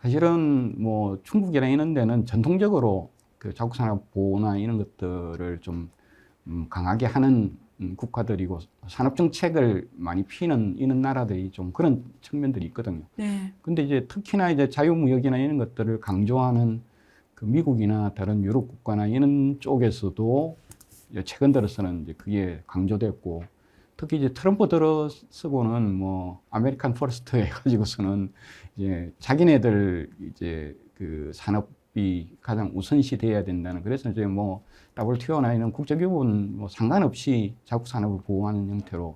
사실은 뭐 중국이나 이런 데는 전통적으로 그 자국 산업 보호나 이런 것들을 좀 강하게 하는 국가들이고 산업 정책을 많이 피는 이런 나라들이 좀 그런 측면들이 있거든요. 네. 근데 이제 특히나 이제 자유무역이나 이런 것들을 강조하는 그 미국이나 다른 유럽 국가나 이런 쪽에서도 이제 최근 들어서는 이제 그게 강조됐고, 특히 이제 트럼프 들어서고는 뭐 아메리칸 퍼스트 해가지고서는 이제 자기네들 이제 그 산업이 가장 우선시 돼야 된다는, 그래서 이제 뭐 WTO나 이런 국제기구는 뭐 상관없이 자국 산업을 보호하는 형태로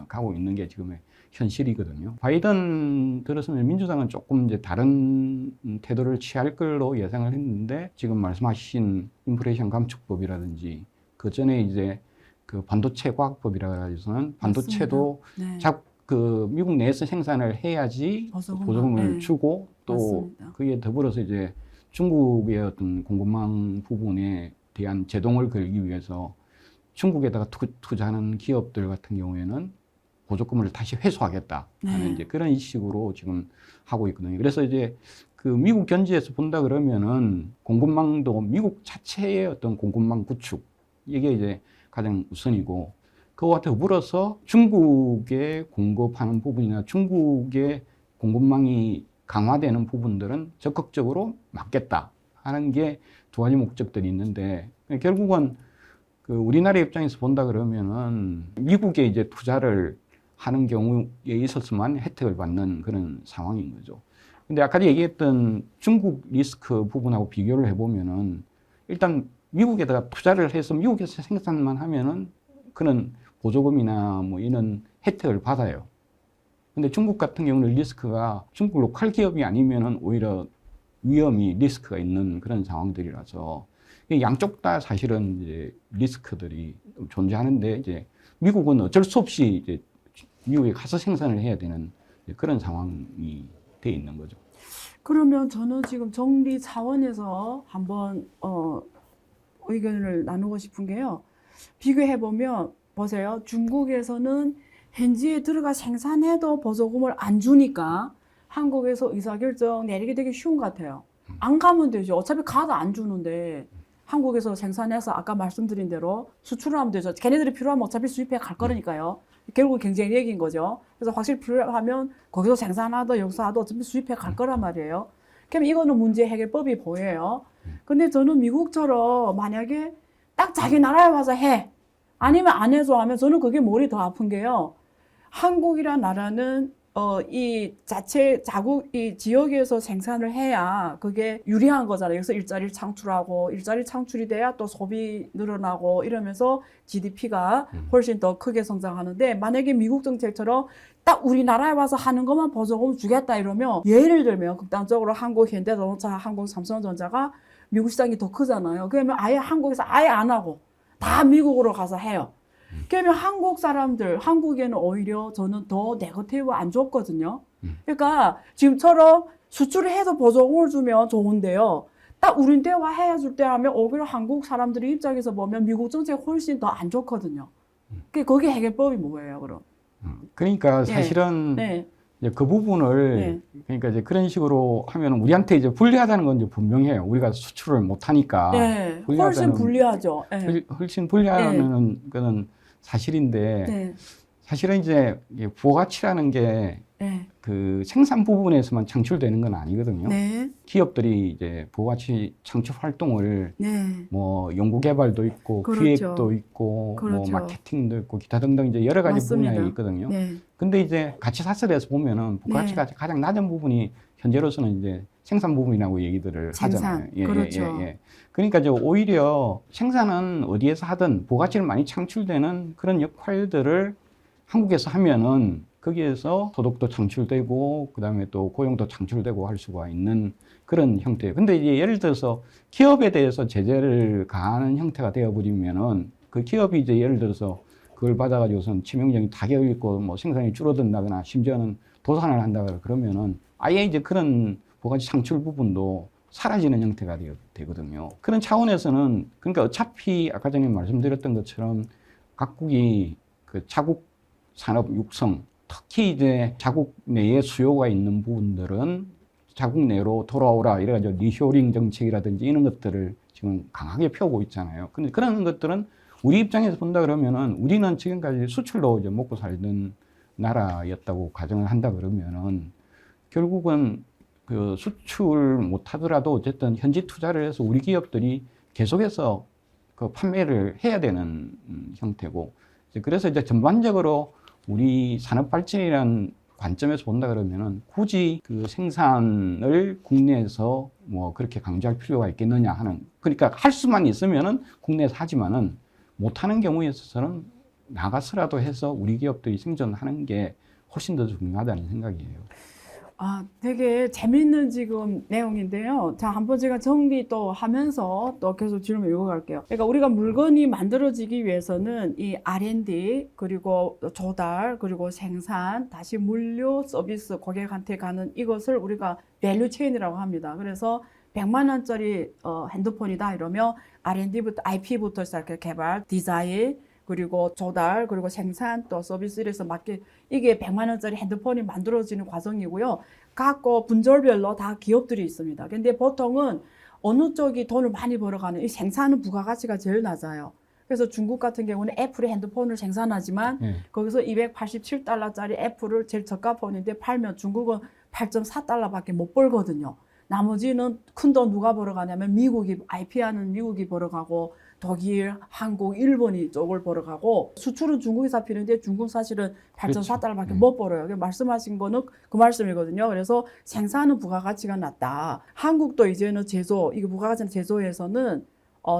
가고 있는 게 지금의 현실이거든요. 바이든 들어서면 민주당은 조금 이제 다른 태도를 취할 걸로 예상을 했는데, 지금 말씀하신 인플레이션 감축법이라든지 그 전에 이제 그 반도체 과학법이라 해서는 반도체도 네. 그 미국 내에서 생산을 해야지 보조금을 네. 주고, 또 맞습니다. 그에 더불어서 이제 중국의 어떤 공급망 부분에 대한 제동을 걸기 위해서 중국에다가 투자하는 기업들 같은 경우에는 보조금을 다시 회수하겠다 하는 네. 이제 그런 식으로 지금 하고 있거든요. 그래서 이제 그 미국 견지에서 본다 그러면은 공급망도 미국 자체의 어떤 공급망 구축, 이게 이제 가장 우선이고, 그와 더불어서 중국에 공급하는 부분이나 중국의 공급망이 강화되는 부분들은 적극적으로 막겠다 하는 게 두 가지 목적들이 있는데, 결국은 그 우리나라 입장에서 본다 그러면은 미국에 이제 투자를 하는 경우에 있어서만 혜택을 받는 그런 상황인 거죠. 근데 아까 얘기했던 중국 리스크 부분하고 비교를 해보면은 일단 미국에다가 투자를 해서 미국에서 생산만 하면은 그런 보조금이나 뭐 이런 혜택을 받아요. 근데 중국 같은 경우는 리스크가 중국 로컬 기업이 아니면은 오히려 위험이 리스크가 있는 그런 상황들이라서 양쪽 다 사실은 이제 리스크들이 존재하는데, 이제 미국은 어쩔 수 없이 이제 미국에 가서 생산을 해야 되는 그런 상황이 돼 있는 거죠. 그러면 저는 지금 정리 차원에서 한번 의견을 나누고 싶은 게요. 비교해 보면 보세요. 중국에서는 현지에 들어가 생산해도 보조금을 안 주니까 한국에서 의사결정 내리기 되게 쉬운 것 같아요. 안 가면 되죠. 어차피 가도 안 주는데 한국에서 생산해서 아까 말씀드린 대로 수출을 하면 되죠. 걔네들이 필요하면 어차피 수입해 갈 거니까요. 결국 경쟁력인 거죠. 그래서 확실히 필요하면 거기서 생산하도 여기서 하도 어차피 수입해 갈 거란 말이에요. 그럼 이거는 문제 해결법이 보여요. 근데 저는 미국처럼 만약에 딱 자기 나라에 와서 해, 아니면 안 해서 하면 저는 그게 머리 더 아픈 게요. 한국이란 나라는 이 자국 이 지역에서 생산을 해야 그게 유리한 거잖아요. 여기서 일자리를 창출하고, 일자리 창출이 돼야 또 소비 늘어나고 이러면서 GDP가 훨씬 더 크게 성장하는데, 만약에 미국 정책처럼 딱 우리나라에 와서 하는 것만 보조금 주겠다 이러면, 예를 들면 극단적으로 한국 현대자동차, 한국 삼성전자가 미국 시장이 더 크잖아요. 그러면 아예 한국에서 아예 안 하고 다 미국으로 가서 해요. 그러면 한국 사람들, 한국에는 오히려 저는 더 네거티브 안 좋거든요. 그러니까 지금처럼 수출을 해서 보조금을 주면 좋은데요. 딱 우린 와 해줄 때 하면 오히려 한국 사람들의 입장에서 보면 미국 정책 훨씬 더 안 좋거든요. 거기 해결법이 뭐예요, 그럼? 그러니까 사실은 네. 이제 그 부분을 그러니까 이제 그런 식으로 하면 우리한테 이제 불리하다는 건 이제 분명해요. 우리가 수출을 못 하니까. 네, 훨씬 불리하죠. 네. 훨씬 불리하는 거는 사실인데, 네. 사실은 이제 부가가치라는 게 그 생산 부분에서만 창출되는 건 아니거든요. 네. 기업들이 이제 부가가치 창출 활동을 네. 뭐 연구개발도 있고, 그렇죠. 기획도 있고, 그렇죠. 뭐 마케팅도 있고, 기타 등등 이제 여러 가지 맞습니다. 분야에 있거든요. 네. 근데 이제 가치 사슬에서 보면은 부가가치가 가장 낮은 부분이 현재로서는 이제 생산 부분이라고 얘기들을 생산, 하잖아요. 그렇죠. 그러니까 이제 오히려 생산은 어디에서 하든 부가치를 많이 창출되는 그런 역할들을 한국에서 하면은 거기에서 소득도 창출되고 그다음에 또 고용도 창출되고 할 수가 있는 그런 형태예요. 근데 이제 예를 들어서 기업에 대해서 제재를 가하는 형태가 되어버리면은 그 기업이 이제 예를 들어서 그걸 받아가지고선 치명적인 타격을 입고 뭐 생산이 줄어든다거나 심지어는 도산을 한다거나 그러면은 아예 이제 그런 부가치 창출 부분도 사라지는 형태가 되거든요. 그런 차원에서는 그러니까 어차피 아까 전에 말씀드렸던 것처럼 각국이 그 자국 산업 육성, 특히 이제 자국 내에 수요가 있는 부분들은 자국 내로 돌아오라 이래가지고 리쇼링 정책이라든지 이런 것들을 지금 강하게 펴고 있잖아요. 근데 그런 것들은 우리 입장에서 본다 그러면은 우리는 지금까지 수출로 이제 먹고 살던 나라였다고 가정을 한다 그러면은 결국은 그 수출 못 하더라도 어쨌든 현지 투자를 해서 우리 기업들이 계속해서 그 판매를 해야 되는 형태고 그래서 이제 전반적으로 우리 산업 발전이라는 관점에서 본다 그러면은 굳이 그 생산을 국내에서 뭐 그렇게 강조할 필요가 있겠느냐 하는 그러니까 할 수만 있으면은 국내에서 하지만은 못하는 경우에 있어서는 나가서라도 해서 우리 기업들이 생존하는 게 훨씬 더 중요하다는 생각이에요. 아, 되게 재밌는 지금 내용인데요. 자, 한번 제가 정리 또 하면서 또 계속 질문 읽어갈게요. 그러니까 우리가 물건이 만들어지기 위해서는 이 R&D, 그리고 조달, 그리고 생산, 다시 물류, 서비스, 고객한테 가는 이것을 우리가 밸류 체인이라고 합니다. 그래서 100만 원짜리 핸드폰이다 이러면 R&D부터, IP부터 시작해 개발, 디자인, 그리고 조달, 그리고 생산, 또 서비스 이래서 맞게 이게 100만 원짜리 핸드폰이 만들어지는 과정이고요. 각 분절별로 다 기업들이 있습니다. 근데 보통은 어느 쪽이 돈을 많이 벌어가는 이 생산은 부가가치가 제일 낮아요. 그래서 중국 같은 경우는 애플의 핸드폰을 생산하지만 거기서 287달러짜리 애플을 제일 저가 폰인데 팔면 중국은 8.4달러밖에 못 벌거든요. 나머지는 큰 돈 누가 벌어가냐면 미국이 IP하는 미국이 벌어가고 독일, 한국, 일본이 쪽을 벌어가고 수출은 중국이 잡히는데 중국 사실은 8.4달러밖에 못 벌어요. 말씀하신 거는 그 말씀이거든요. 그래서 생산은 부가가치가 낮다. 한국도 이제는 제조, 이거 부가가치는 제조에서는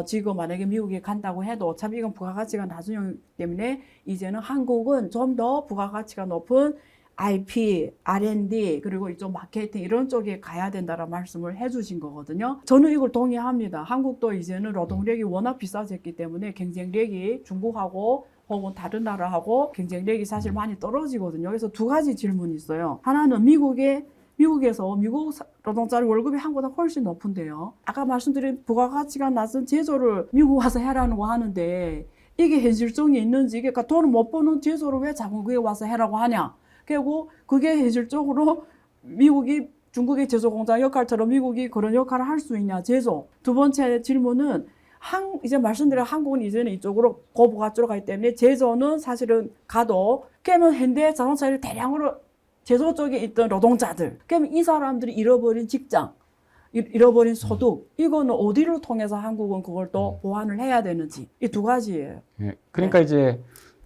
지금 만약에 미국에 간다고 해도 어차피 이건 부가가치가 낮은 형 때문에 이제는 한국은 좀 더 부가가치가 높은 IP, R&D, 그리고 이쪽 마케팅 이런 쪽에 가야 된다라는 말씀을 해주신 거거든요. 저는 이걸 동의합니다. 한국도 이제는 노동력이 워낙 비싸졌기 때문에 경쟁력이 중국하고 혹은 다른 나라하고 경쟁력이 사실 많이 떨어지거든요. 그래서 두 가지 질문이 있어요. 하나는 미국에서 미국 노동자의 월급이 한국보다 훨씬 높은데요. 아까 말씀드린 부가가치가 낮은 제조를 미국 와서 해라는 거 하는데 이게 현실성이 있는지, 그러니까 돈을 못 버는 제조를 왜 자국에 와서 해라고 하냐. 그리고 그게 현실적으로 미국이 중국의 제조 공장 역할처럼 미국이 그런 역할을 할 수 있냐, 제조. 두 번째 질문은 이제 말씀드린 한국은 이제는 이쪽으로 고부가치로 가기 때문에 제조는 사실은 가도 그러면 현대 자동차를 대량으로 제조 쪽에 있던 노동자들, 그러면 이 사람들이 잃어버린 직장, 잃어버린 소득, 이거는 어디를 통해서 한국은 그걸 또 보완을 해야 되는지, 이 두 가지예요. 네. 그러니까 네. 이제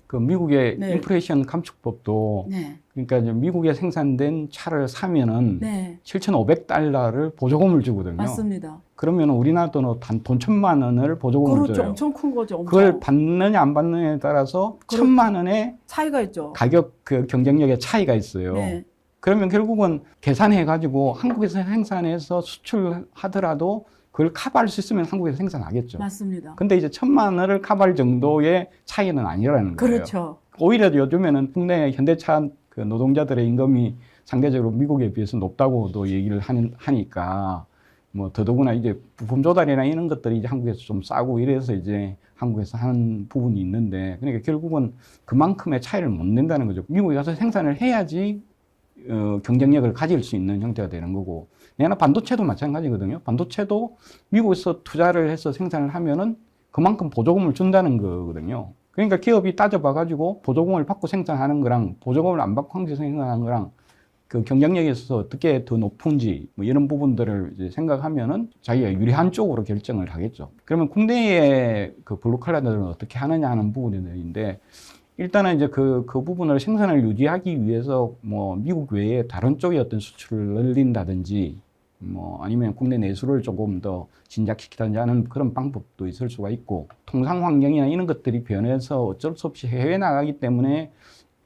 그 미국의 네. 인플레이션 감축법도 네. 그러니까 이제 미국에 생산된 차를 사면은 네. 7,500달러를 보조금을 주거든요. 맞습니다. 그러면 우리나라 돈으로 단 돈 1,000만 원을 보조금을 그렇죠. 줘요. 엄청 큰 거죠. 엄청. 그걸 받느냐 안 받느냐에 따라서 그렇죠. 1,000만 원의 차이가 있죠. 가격 그 경쟁력의 차이가 있어요. 네. 그러면 결국은 계산해 가지고 한국에서 생산해서 수출하더라도 그걸 커버할 수 있으면 한국에서 생산하겠죠. 맞습니다. 근데 이제 1,000만 원을 커버할 정도의 차이는 아니라는 거예요. 그렇죠. 오히려 요즘에는 국내 현대차 그 노동자들의 임금이 상대적으로 미국에 비해서 높다고도 얘기를 하니까 뭐 더더구나 이제 부품 조달이나 이런 것들이 이제 한국에서 좀 싸고 이래서 이제 한국에서 하는 부분이 있는데 그러니까 결국은 그만큼의 차이를 못 낸다는 거죠. 미국에 가서 생산을 해야지 경쟁력을 가질 수 있는 형태가 되는 거고 내가 반도체도 마찬가지거든요. 반도체도 미국에서 투자를 해서 생산을 하면은 그만큼 보조금을 준다는 거거든요. 그러니까 기업이 따져봐가지고 보조금을 받고 생산하는 거랑 보조금을 안 받고 한국에서 생산하는 거랑 그 경쟁력에 있어서 어떻게 더 높은지 뭐 이런 부분들을 이제 생각하면은 자기가 유리한 쪽으로 결정을 하겠죠. 그러면 국내의 그 블루칼라들은 어떻게 하느냐 하는 부분인데 일단은 이제 그 부분을 생산을 유지하기 위해서 뭐 미국 외에 다른 쪽의 어떤 수출을 늘린다든지 뭐 아니면 국내 내수를 조금 더 진작시키든지 하는 그런 방법도 있을 수가 있고, 통상 환경이나 이런 것들이 변해서 어쩔 수 없이 해외 나가기 때문에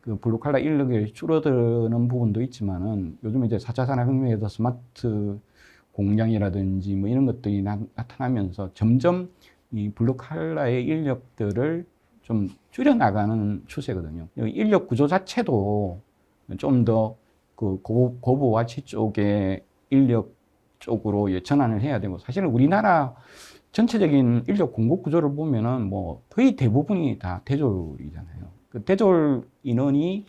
그 블루칼라 인력이 줄어드는 부분도 있지만은, 요즘 이제 4차 산업혁명에서 스마트 공장이라든지 뭐 이런 것들이 나타나면서 점점 이 블루칼라의 인력들을 좀 줄여나가는 추세거든요. 인력 구조 자체도 좀 더 그 고부와치 쪽의 인력 쪽으로 전환을 해야 되고, 사실은 우리나라 전체적인 인력 공급 구조를 보면은 뭐 거의 대부분이 다 대졸이잖아요. 그 대졸 인원이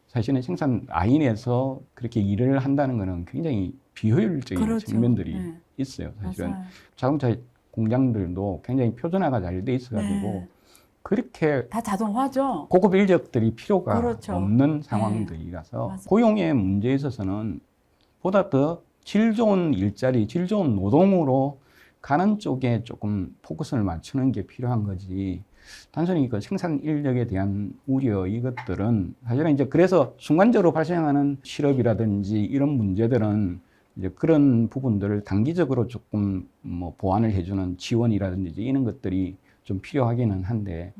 사실은 생산 라인에서 그렇게 일을 한다는 거는 굉장히 비효율적인 그렇죠. 측면들이 네. 있어요. 사실은 맞아요. 자동차 공장들도 굉장히 표준화가 잘 돼 있어가지고 네. 그렇게 다 자동화죠. 고급 인력들이 필요가 그렇죠. 없는 상황들이라서 맞아요. 고용의 문제에 있어서는 보다 더 질 좋은 일자리, 질 좋은 노동으로 가는 쪽에 조금 포커스를 맞추는 게 필요한 거지. 단순히 그 생산 인력에 대한 우려, 이것들은 사실은 이제 그래서 순간적으로 발생하는 실업이라든지 이런 문제들은 이제 그런 부분들을 단기적으로 조금 뭐 보완을 해주는 지원이라든지 이런 것들이 좀 필요하기는 한데,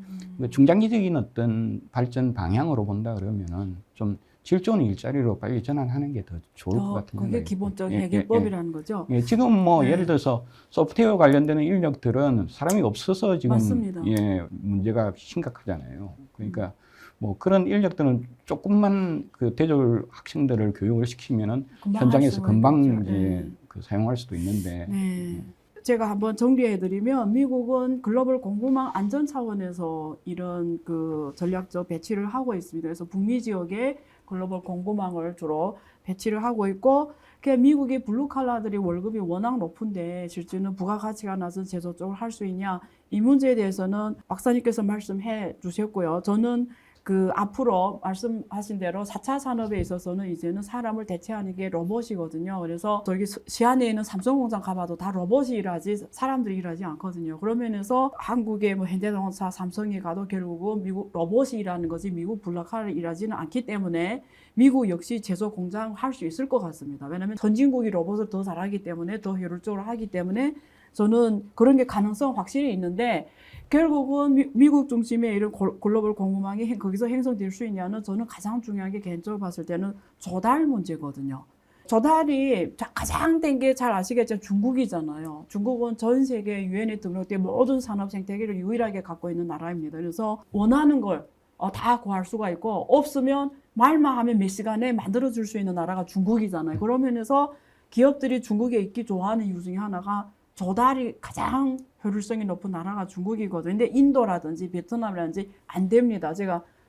중장기적인 어떤 발전 방향으로 본다 그러면은 좀 질 좋은 일자리로 빨리 전환하는 게 더 좋을 것 같은 그게 생각이 기본적 예, 해결법이라는 거죠. 지금 뭐 네. 예를 들어서 소프트웨어 관련되는 인력들은 사람이 없어서 지금 맞습니다. 문제가 심각하잖아요. 그러니까 뭐 그런 인력들은 조금만 그 대졸 학생들을 교육을 시키면은 금방 현장에서 할 수가 금방 있겠죠. 이제 네. 그 사용할 수도 있는데. 네. 제가 한번 정리해드리면, 미국은 글로벌 공급망 안전 차원에서 이런 그 전략적 배치를 하고 있습니다. 그래서 북미 지역에 글로벌 공급망을 주로 배치를 하고 있고, 미국이 블루칼라들이 월급이 워낙 높은데 실제는 부가가치가 낮은 제조 쪽을 할 수 있냐, 이 문제에 대해서는 박사님께서 말씀해 주셨고요. 저는 그 앞으로 말씀하신 대로 4차 산업에 있어서는 이제는 사람을 대체하는 게 로봇이거든요. 그래서 저기 시안에 있는 삼성 공장 가봐도 다 로봇이 일하지 사람들이 일하지 않거든요. 그런 면에서 한국의 뭐 현대자동차, 삼성에 가도 결국은 미국 로봇이 일하는 거지 미국 블루칼라 일하지는 않기 때문에 미국 역시 제조 공장 할 수 있을 것 같습니다. 왜냐하면 선진국이 로봇을 더 잘하기 때문에, 더 효율적으로 하기 때문에 저는 그런 게 가능성 확실히 있는데, 결국은 미국 중심의 이런 글로벌 공급망이 거기서 형성될 수 있냐는, 저는 가장 중요한 게 개인적으로 봤을 때는 조달 문제거든요. 조달이 가장 된 게 잘 아시겠지만 중국이잖아요. 중국은 전 세계 유엔에 등록된 모든 산업 생태계를 유일하게 갖고 있는 나라입니다. 그래서 원하는 걸 다 구할 수가 있고, 없으면 말만 하면 몇 시간에 만들어줄 수 있는 나라가 중국이잖아요. 그런 면에서 기업들이 중국에 있기 좋아하는 이유 중에 하나가 조달이 가장 효율성이 높은 나라가 중국이거든요. 근데 인도라든지 베트남이라든지 안 됩니다.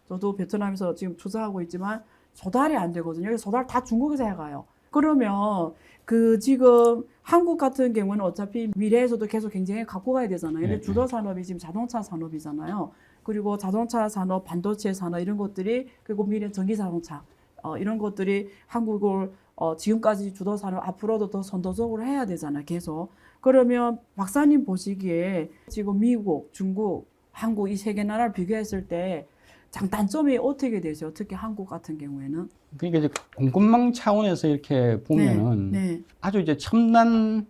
저도 베트남에서 지금 투자하고 있지만 조달이 안 되거든요. 그래서 조달 다 중국에서 해가요. 그러면 지금 한국 같은 경우는 어차피 미래에서도 계속 경쟁에 갖고 가야 되잖아요. 근데 주도 산업이 지금 자동차 산업이잖아요. 그리고 자동차 산업, 반도체 산업 이런 것들이, 그리고 미래 전기 자동차 이런 것들이 한국을 지금까지 주도 산업 앞으로도 더 선도적으로 해야 되잖아요. 계속. 그러면 박사님 보시기에 지금 미국, 중국, 한국 이 세 개 나라를 비교했을 때 장단점이 어떻게 되죠? 특히 한국 같은 경우에는. 그러니까 이제 공급망 차원에서 이렇게 보면은 아주 이제 첨단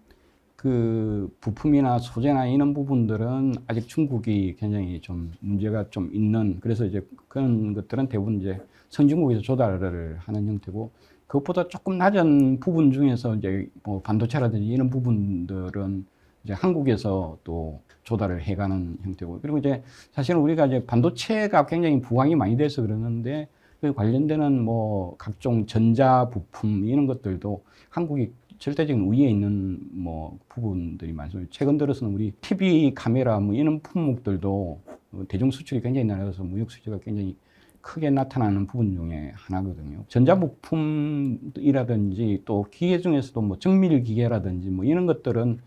그 부품이나 소재나 이런 부분들은 아직 중국이 굉장히 좀 문제가 좀 있는, 그래서 이제 그런 것들은 대부분 이제 선진국에서 조달을 하는 형태고, 그것보다 조금 낮은 부분 중에서 이제 뭐 반도체라든지 이런 부분들은 이제 한국에서 또 조달을 해가는 형태고, 그리고 이제 사실은 우리가 이제 반도체가 굉장히 부각이 많이 돼서 그러는데, 그 관련되는 뭐 각종 전자 부품 이런 것들도 한국이 절대적인 우위에 있는 뭐 부분들이 많습니다. 최근 들어서는 우리 TV 카메라 뭐 이런 품목들도 대중 수출이 굉장히 낮아서 무역 수지가 굉장히 크게 나타나는 부분 중에 하나거든요. 전자부품이라든지 또 기계 중에서도 뭐 정밀 기계라든지 뭐 이런 것들은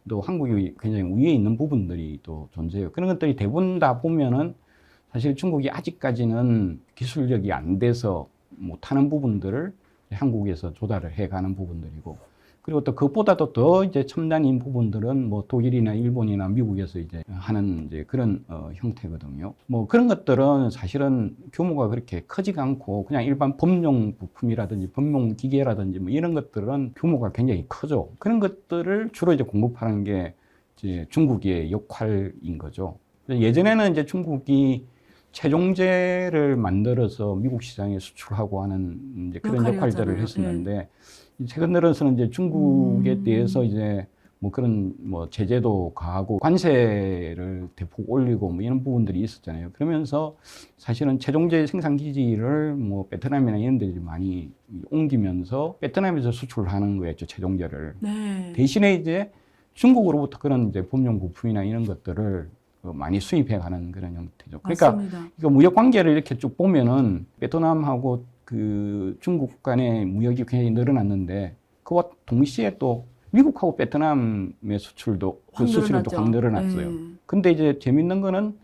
또 한국이 굉장히 우위에 있는 부분들이 또 존재해요. 그런 것들이 대부분 다 보면은 사실 중국이 아직까지는 기술력이 안 돼서 못하는 부분들을 한국에서 조달을 해가는 부분들이고, 그리고 또 그것보다도 더 이제 첨단인 부분들은 뭐 독일이나 일본이나 미국에서 이제 하는 이제 그런 형태거든요. 뭐 그런 것들은 사실은 규모가 그렇게 크지가 않고 그냥 일반 범용 부품이라든지 범용 기계라든지 뭐 이런 것들은 규모가 굉장히 크죠. 그런 것들을 주로 이제 공급하는 게 이제 중국의 역할인 거죠. 예전에는 이제 중국이 최종재를 만들어서 미국 시장에 수출하고 하는 이제 그런 역할들을 했었는데 최근 들어서는 이제 중국에 대해서 이제 뭐 그런 뭐 제재도 가하고 관세를 대폭 올리고 뭐 이런 부분들이 있었잖아요. 그러면서 사실은 최종재 생산 기지를 뭐 베트남이나 이런 데 많이 옮기면서 베트남에서 수출을 하는 거였죠, 최종재를. 네. 대신에 이제 중국으로부터 그런 이제 범용 부품이나 이런 것들을 많이 수입해 가는 그런 형태죠. 그러니까 맞습니다. 이거 무역 관계를 이렇게 쭉 보면은 베트남하고 그 중국 간의 무역이 굉장히 늘어났는데 그와 동시에 또 미국하고 베트남의 수출도 그 수출이 또 확 늘어났어요. 근데 이제 재밌는 거는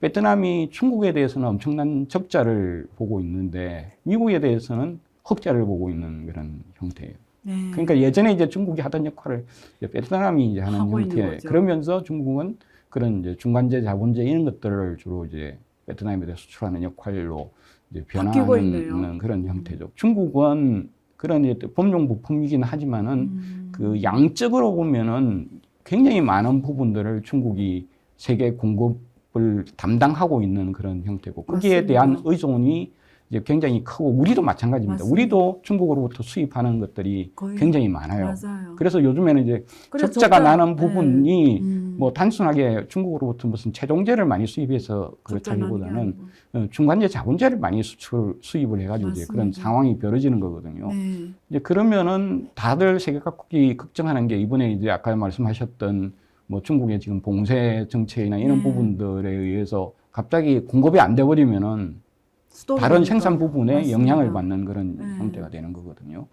베트남이 중국에 대해서는 엄청난 적자를 보고 있는데 미국에 대해서는 흑자를 보고 있는 그런 형태예요. 그러니까 예전에 이제 중국이 하던 역할을 이제 베트남이 이제 하는 형태. 그러면서 중국은 그런 이제 중간재, 자본재 이런 것들을 주로 이제 베트남에 대해 수출하는 역할로 이제 변화하는 그런 형태죠. 중국은 그런 이제 범용 부품이긴 하지만은 그 양적으로 보면은 굉장히 많은 부분들을 중국이 세계 공급을 담당하고 있는 그런 형태고 거기에 맞습니다. 대한 의존이 이제 굉장히 크고 우리도 마찬가지입니다. 맞습니다. 우리도 중국으로부터 수입하는 것들이 굉장히 많아요. 맞아요. 그래서 요즘에는 이제 적자가 나는 부분이 뭐 단순하게 중국으로부터 무슨 최종재를 많이 수입해서 그렇다기보다는 중간재, 자본재를 많이 수입을 해가지고 이제 그런 상황이 벌어지는 거거든요. 이제 그러면은 다들 세계 각국이 걱정하는 게 이번에 이제 아까 말씀하셨던 뭐 중국의 지금 봉쇄 정책이나 이런 부분들에 의해서 갑자기 공급이 안 돼 버리면은 다른 생산 부분에 영향을 받는 그런 형태가 되는 거거든요.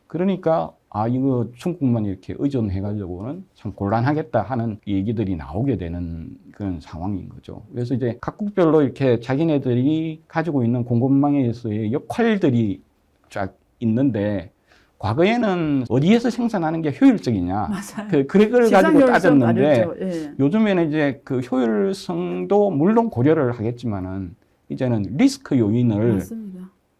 그러니까 이거 중국만 이렇게 의존해가지고는 참 곤란하겠다 하는 얘기들이 나오게 되는 그런 상황인 거죠. 그래서 이제 각국별로 이렇게 자기네들이 가지고 있는 공급망에서의 역할들이 쫙 있는데 과거에는 어디에서 생산하는 게 효율적이냐 그걸 가지고 따졌는데 요즘에는 이제 그 효율성도 물론 고려를 하겠지만은 이제는 리스크 요인을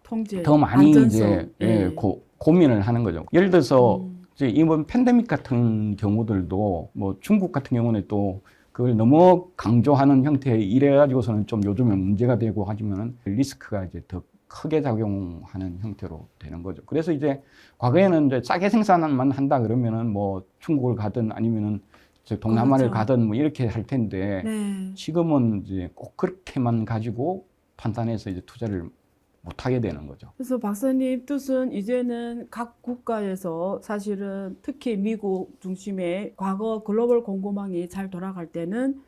통제, 더 많이 안전성. 이제 고민을 하는 거죠. 예를 들어서 이제 이번 팬데믹 같은 경우들도 뭐 중국 같은 경우는 또 그걸 너무 강조하는 형태에 이래 가지고서는 좀 요즘에 문제가 되고 하지만은 리스크가 이제 더 크게 작용하는 형태로 되는 거죠. 그래서 이제 과거에는 이제 싸게 생산만 한다 그러면은 뭐 중국을 가든 아니면은 동남아를 가든 뭐 이렇게 할 텐데 지금은 이제 꼭 그렇게만 가지고 판단해서 이제 투자를 못 하게 되는 거죠. 그래서 박사님 뜻은 이제는 각 국가에서 사실은 특히 미국 중심의 과거 글로벌 공급망이 잘 돌아갈 때는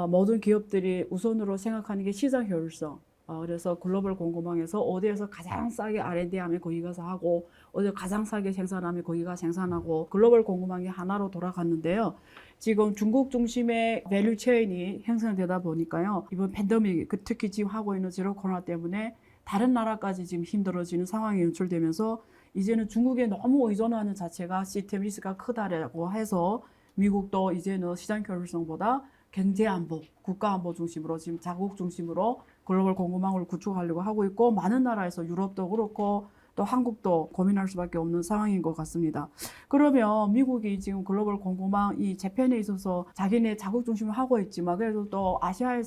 모든 기업들이 우선으로 생각하는 게 시장 효율성. 그래서 글로벌 공급망에서 어디에서 가장 싸게 R&D하면 거기 가서 하고 어디 가장 싸게 생산하면 거기가 생산하고 글로벌 공급망이 하나로 돌아갔는데요. 지금 중국 중심의 밸류 체인이 형성되다 보니까요. 이번 팬데믹, 특히 지금 하고 있는 제로 코로나 때문에 다른 나라까지 지금 힘들어지는 상황이 연출되면서 이제는 중국에 너무 의존하는 자체가 시스템 리스크가 크다라고 해서 미국도 이제는 시장 효율성보다 경제 안보, 국가 안보 중심으로 지금 자국 중심으로 글로벌 공급망을 구축하려고 하고 있고 많은 나라에서 유럽도 그렇고 또 한국도 고민할 수밖에 없는 상황인 것 같습니다. 그러면 미국이 지금 글로벌 공급망 이 재편에 있어서 자기네 자국 중심으로 하고 있지만 그래도 또 아시아를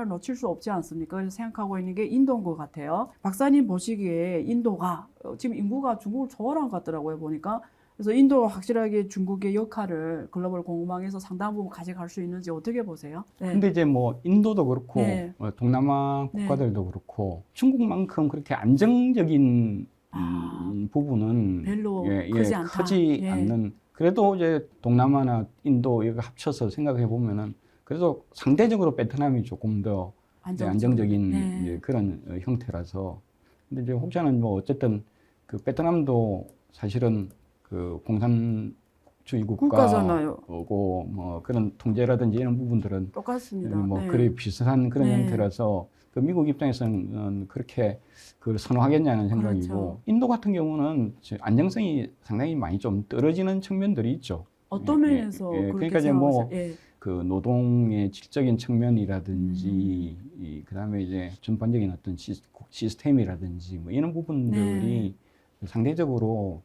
놓칠 수 없지 않습니까? 그래서 생각하고 있는 게 인도인 것 같아요. 박사님 보시기에 인도가 지금 인구가 중국을 초월한 것 같더라고요, 보니까. 그래서 인도가 확실하게 중국의 역할을 글로벌 공급망에서 상당 부분 가져갈 수 있는지 어떻게 보세요? 근데 이제 뭐 인도도 그렇고 동남아 국가들도 그렇고 중국만큼 그렇게 안정적인 부분은 별로 크지 않는. 그래도 이제 동남아나 인도 이거 합쳐서 생각해 보면은 그래도 상대적으로 베트남이 조금 더 안정적인 이제 그런 형태라서. 근데 이제 혹자는 뭐 어쨌든 그 베트남도 사실은 그 국가잖아요. 국가주의국가고 뭐 그런 통제라든지 이런 부분들은 똑같습니다. 뭐 네. 거의 비슷한 그런 네. 형태라서 그 미국 입장에서는 그렇게 그걸 선호하겠냐는 생각이고 그렇죠. 인도 같은 경우는 안정성이 상당히 많이 좀 떨어지는 측면들이 있죠. 어떤 예, 면에서 예, 예. 그렇게 그러니까 이제 생각하세요? 예. 그 노동의 질적인 측면이라든지 그다음에 이제 전반적인 어떤 시스템이라든지 뭐 이런 부분들이 상대적으로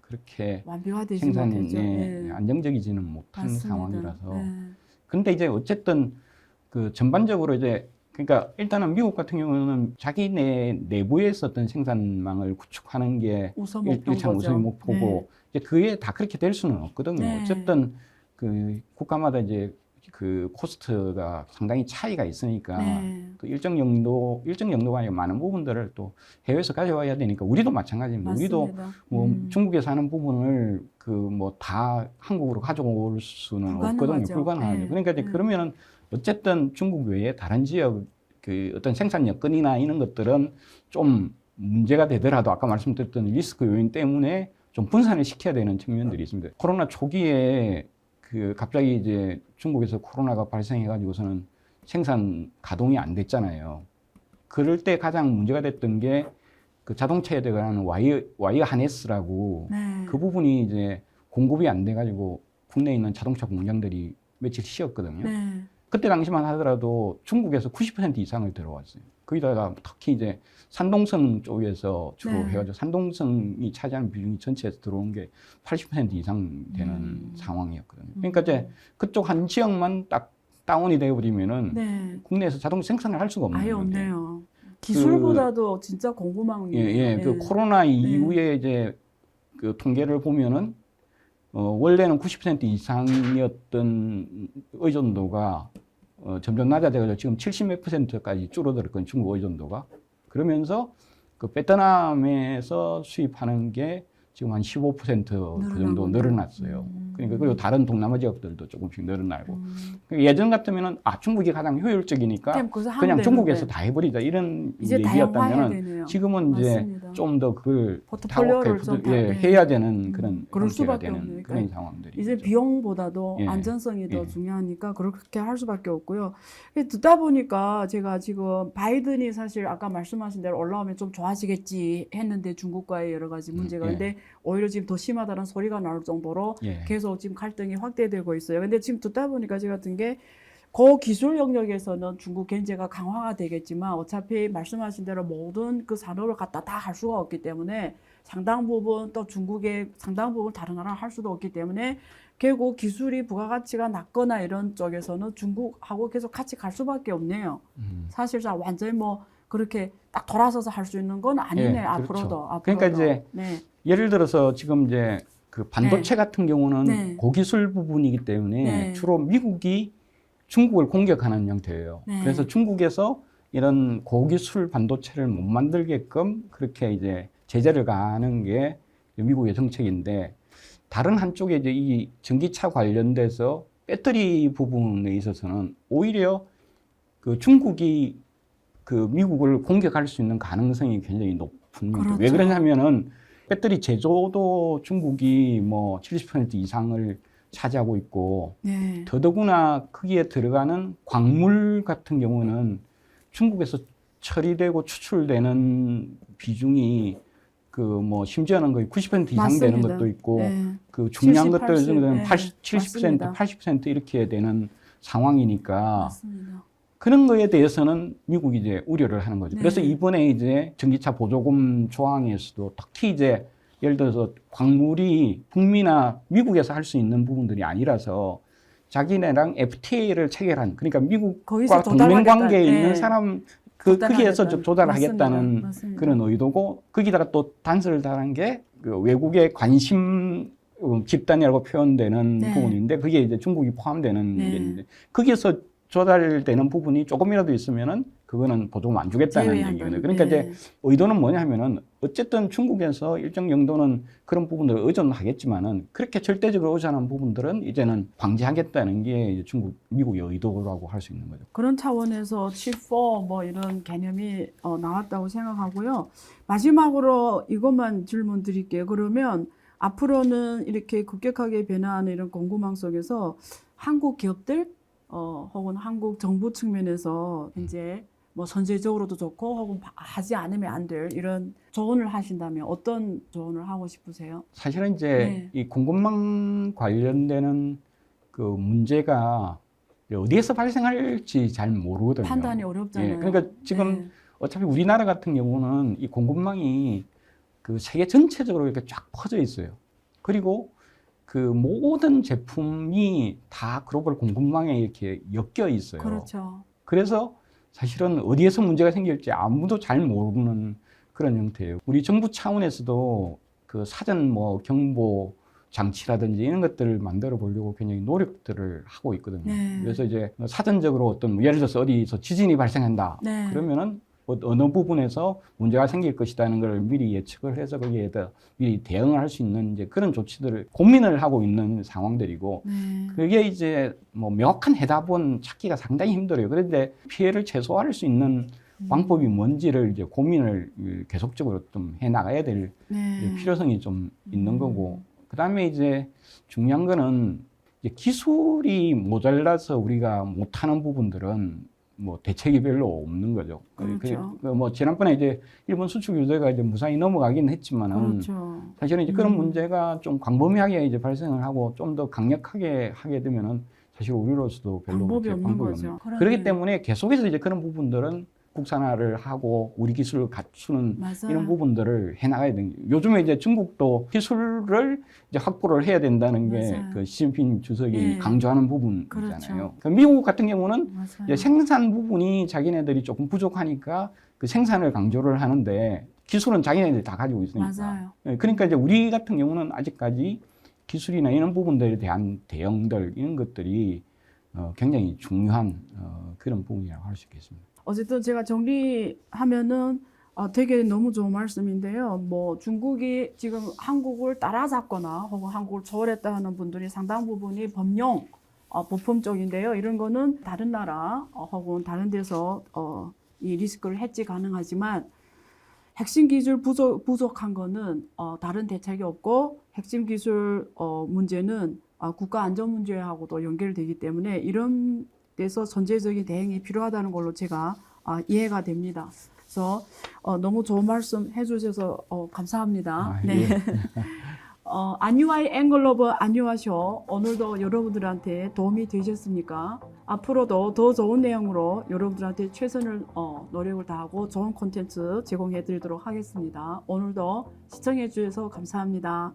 그렇게 완벽화되지 생산이 못했죠. 예. 안정적이지는 못한 맞습니다. 상황이라서 네. 근데 이제 어쨌든 그 전반적으로 이제 그러니까 일단은 미국 같은 경우는 자기네 내부에 있었던 생산망을 구축하는 게 우선 목표인 일차적 거죠. 우선의 목표고 이제 그게 다 그렇게 될 수는 없거든요. 네. 어쨌든 그 국가마다 이제 그 코스트가 상당히 차이가 있으니까 네. 그 일정 정도가 아니라 많은 부분들을 또 해외에서 가져와야 되니까 우리도 마찬가지입니다. 우리도 맞습니다. 뭐 중국에서 하는 부분을 그 뭐 다 한국으로 가져올 수는 없거든요. 불가능하죠. 네. 그러니까 이제 그러면은 어쨌든 중국 외에 다른 지역 그 어떤 생산 여건이나 이런 것들은 좀 문제가 되더라도 아까 말씀드렸던 리스크 요인 때문에 좀 분산을 시켜야 되는 측면들이 있습니다. 코로나 초기에 그 갑자기 이제 중국에서 코로나가 발생해가지고서는 생산 가동이 안 됐잖아요. 그럴 때 가장 문제가 됐던 게 그 자동차에 들어가는 와이어 하네스라고 네. 그 부분이 이제 공급이 안 돼가지고 국내에 있는 자동차 공장들이 며칠 쉬었거든요. 네. 그때 당시만 하더라도 중국에서 90% 이상을 들어왔어요. 거기다가 특히 이제 산동성 쪽에서 주로 네. 해가지고 산동성이 차지하는 비중이 전체에서 들어온 게 80% 이상 되는 상황이었거든요. 그러니까 이제 그쪽 한 지역만 딱 다운이 되어버리면은 네. 국내에서 자동 생산을 할 수가 없는 아예 거예요. 없네요. 기술보다도 진짜 궁금한 게 예. 그 코로나 이후에 이제 그 통계를 보면은 원래는 90% 이상이었던 의존도가 점점 낮아져가지고 지금 70몇 %까지 줄어들었거든요. 중국 의존도가. 그러면서 그 베트남에서 수입하는 게 지금 한 15%그 정도 늘어났어요. 그러니까 그리고 다른 동남아 지역들도 조금씩 늘어나고. 예전 같으면은 중국이 가장 효율적이니까 그냥 중국에서 다 해버리자 이런 이제 다양화해야 얘기였다면은 되네요. 지금은 맞습니다. 이제 좀 더 그걸 포트폴리오를 좀 해야 되는 그런 그럴 형태가 수밖에 되는 없네요. 그런 상황들이 이제 있죠. 비용보다도 예. 안전성이 더 예. 중요하니까 그렇게 할 수밖에 없고요. 듣다 보니까 제가 지금 바이든이 사실 아까 말씀하신 대로 올라오면 좀 좋아지겠지 했는데 중국과의 여러 가지 문제가 예. 근데 오히려 지금 더 심하다는 소리가 나올 정도로 예. 계속 지금 갈등이 확대되고 있어요. 근데 지금 듣다 보니까 제가 든 게 고기술 영역에서는 중국 견제가 강화가 되겠지만 어차피 말씀하신 대로 모든 그 산업을 갖다 다 할 수가 없기 때문에 상당 부분 또 중국의 상당 부분 다른 나라 할 수도 없기 때문에 결국 기술이 부가가치가 낮거나 이런 쪽에서는 중국하고 계속 같이 갈 수밖에 없네요. 사실상 완전히 뭐 그렇게 딱 돌아서서 할 수 있는 건 아니네. 예, 앞으로도. 그러니까 이제 네. 예를 들어서 지금 이제 그 반도체 같은 경우는 네. 고기술 부분이기 때문에 네. 주로 미국이 중국을 공격하는 형태예요. 네. 그래서 중국에서 이런 고기술 반도체를 못 만들게끔 그렇게 이제 제재를 가하는 게 미국의 정책인데 다른 한쪽에 이제 이 전기차 관련돼서 배터리 부분에 있어서는 오히려 그 중국이 그 미국을 공격할 수 있는 가능성이 굉장히 높은 거죠. 그렇죠. 왜 그러냐면은 배터리 제조도 중국이 뭐 70% 이상을 차지하고 있고 네. 더더구나 거기에 들어가는 광물 같은 경우는 중국에서 처리되고 추출되는 비중이 그 뭐 심지어는 거의 90% 이상 맞습니다. 되는 것도 있고 네. 그 중요한 70, 것들 80, 중에는 네. 70%, 맞습니다. 80% 이렇게 되는 상황이니까 맞습니다. 그런 거에 대해서는 미국이 이제 우려를 하는 거죠. 네. 그래서 이번에 이제 전기차 보조금 조항에서도 특히 이제 예를 들어서 광물이 북미나 미국에서 할 수 있는 부분들이 아니라서 자기네랑 FTA를 체결한 그러니까 미국과 동맹 관계에 있는 사람 거기에서 조달하겠다는 맞습니다. 그런 의도고 거기다가 또 단서를 달한 게 그 외국의 관심 집단이라고 표현되는 네. 부분인데 그게 이제 중국이 포함되는 네. 게 있는데 거기에서 조달되는 부분이 조금이라도 있으면은 그거는 보조금 안 주겠다는 얘기거든요. 그러니까 이제 의도는 뭐냐면은 어쨌든 중국에서 일정 정도는 그런 부분들을 의존하겠지만은 그렇게 절대적으로 의존하는 부분들은 이제는 방지하겠다는 게 이제 미국의 의도라고 할 수 있는 거죠. 그런 차원에서 Chip4 뭐 이런 개념이 나왔다고 생각하고요. 마지막으로 이것만 질문 드릴게요. 그러면 앞으로는 이렇게 급격하게 변화하는 이런 공급망 속에서 한국 기업들 혹은 한국 정부 측면에서 이제 뭐 선제적으로도 좋고 혹은 하지 않으면 안 될 이런 조언을 하신다면 어떤 조언을 하고 싶으세요? 사실은 이제 네. 이 공급망 관련되는 그 문제가 어디에서 발생할지 잘 모르거든요. 판단이 어렵잖아요. 예, 그러니까 지금 네. 어차피 우리나라 같은 경우는 이 공급망이 그 세계 전체적으로 이렇게 쫙 퍼져 있어요. 그리고 그 모든 제품이 다 글로벌 공급망에 이렇게 엮여 있어요. 그렇죠. 그래서 사실은 어디에서 문제가 생길지 아무도 잘 모르는 그런 형태예요. 우리 정부 차원에서도 그 사전 뭐 경보 장치라든지 이런 것들을 만들어 보려고 굉장히 노력들을 하고 있거든요. 네. 그래서 이제 사전적으로 어떤 예를 들어서 어디서 지진이 발생한다. 네. 그러면은 어느 부분에서 문제가 생길 것이라는 걸 미리 예측을 해서 거기에 미리 대응을 할 수 있는 이제 그런 조치들을 고민을 하고 있는 상황들이고, 네. 그게 이제 뭐 명확한 해답은 찾기가 상당히 힘들어요. 그런데 피해를 최소화할 수 있는 방법이 뭔지를 이제 고민을 계속적으로 좀 해 나가야 될 네. 필요성이 좀 있는 거고, 그 다음에 이제 중요한 거는 이제 기술이 모자라서 우리가 못하는 부분들은 뭐 대책이 별로 없는 거죠. 그렇죠. 뭐 지난번에 이제 일본 수출 규제가 이제 무사히 넘어가긴 했지만은 그렇죠. 사실은 이제 그런 문제가 좀 광범위하게 이제 발생을 하고 좀 더 강력하게 하게 되면은 사실 우리로서도 별로 방법이 그렇게 없는 방법이 거죠. 없는. 그러네. 그렇기 때문에 계속해서 이제 그런 부분들은 국산화를 하고 우리 기술을 갖추는 맞아요. 이런 부분들을 해 나가야 되는. 요즘에 이제 중국도 기술을 이제 확보를 해야 된다는 게 맞아요. 그 시진핑 주석이 예. 강조하는 부분이잖아요. 그렇죠. 그 미국 같은 경우는 맞아요. 이제 생산 부분이 자기네들이 조금 부족하니까 그 생산을 강조를 하는데 기술은 자기네들이 다 가지고 있으니까. 맞아요. 예, 그러니까 이제 우리 같은 경우는 아직까지 기술이나 이런 부분들에 대한 대응들 이런 것들이 굉장히 중요한 그런 부분이라고 할 수 있겠습니다. 어쨌든 제가 정리하면은 되게 너무 좋은 말씀인데요. 뭐 중국이 지금 한국을 따라잡거나 혹은 한국을 초월했다 하는 분들이 상당 부분이 범용, 부품 쪽인데요. 이런 거는 다른 나라 혹은 다른 데서 이 리스크를 해지 가능하지만 핵심 기술 부족한 거는 다른 대책이 없고 핵심 기술 문제는 국가 안전 문제하고도 연결되기 때문에 이런 데서 선제적인 대응이 필요하다는 걸로 제가 이해가 됩니다. 그래서 너무 좋은 말씀 해주셔서 감사합니다. 네. 예. 안유아의 앵글로버 안유아쇼 오늘도 여러분들한테 도움이 되셨습니까? 앞으로도 더 좋은 내용으로 여러분들한테 최선을 노력을 다하고 좋은 콘텐츠 제공해 드리도록 하겠습니다. 오늘도 시청해 주셔서 감사합니다.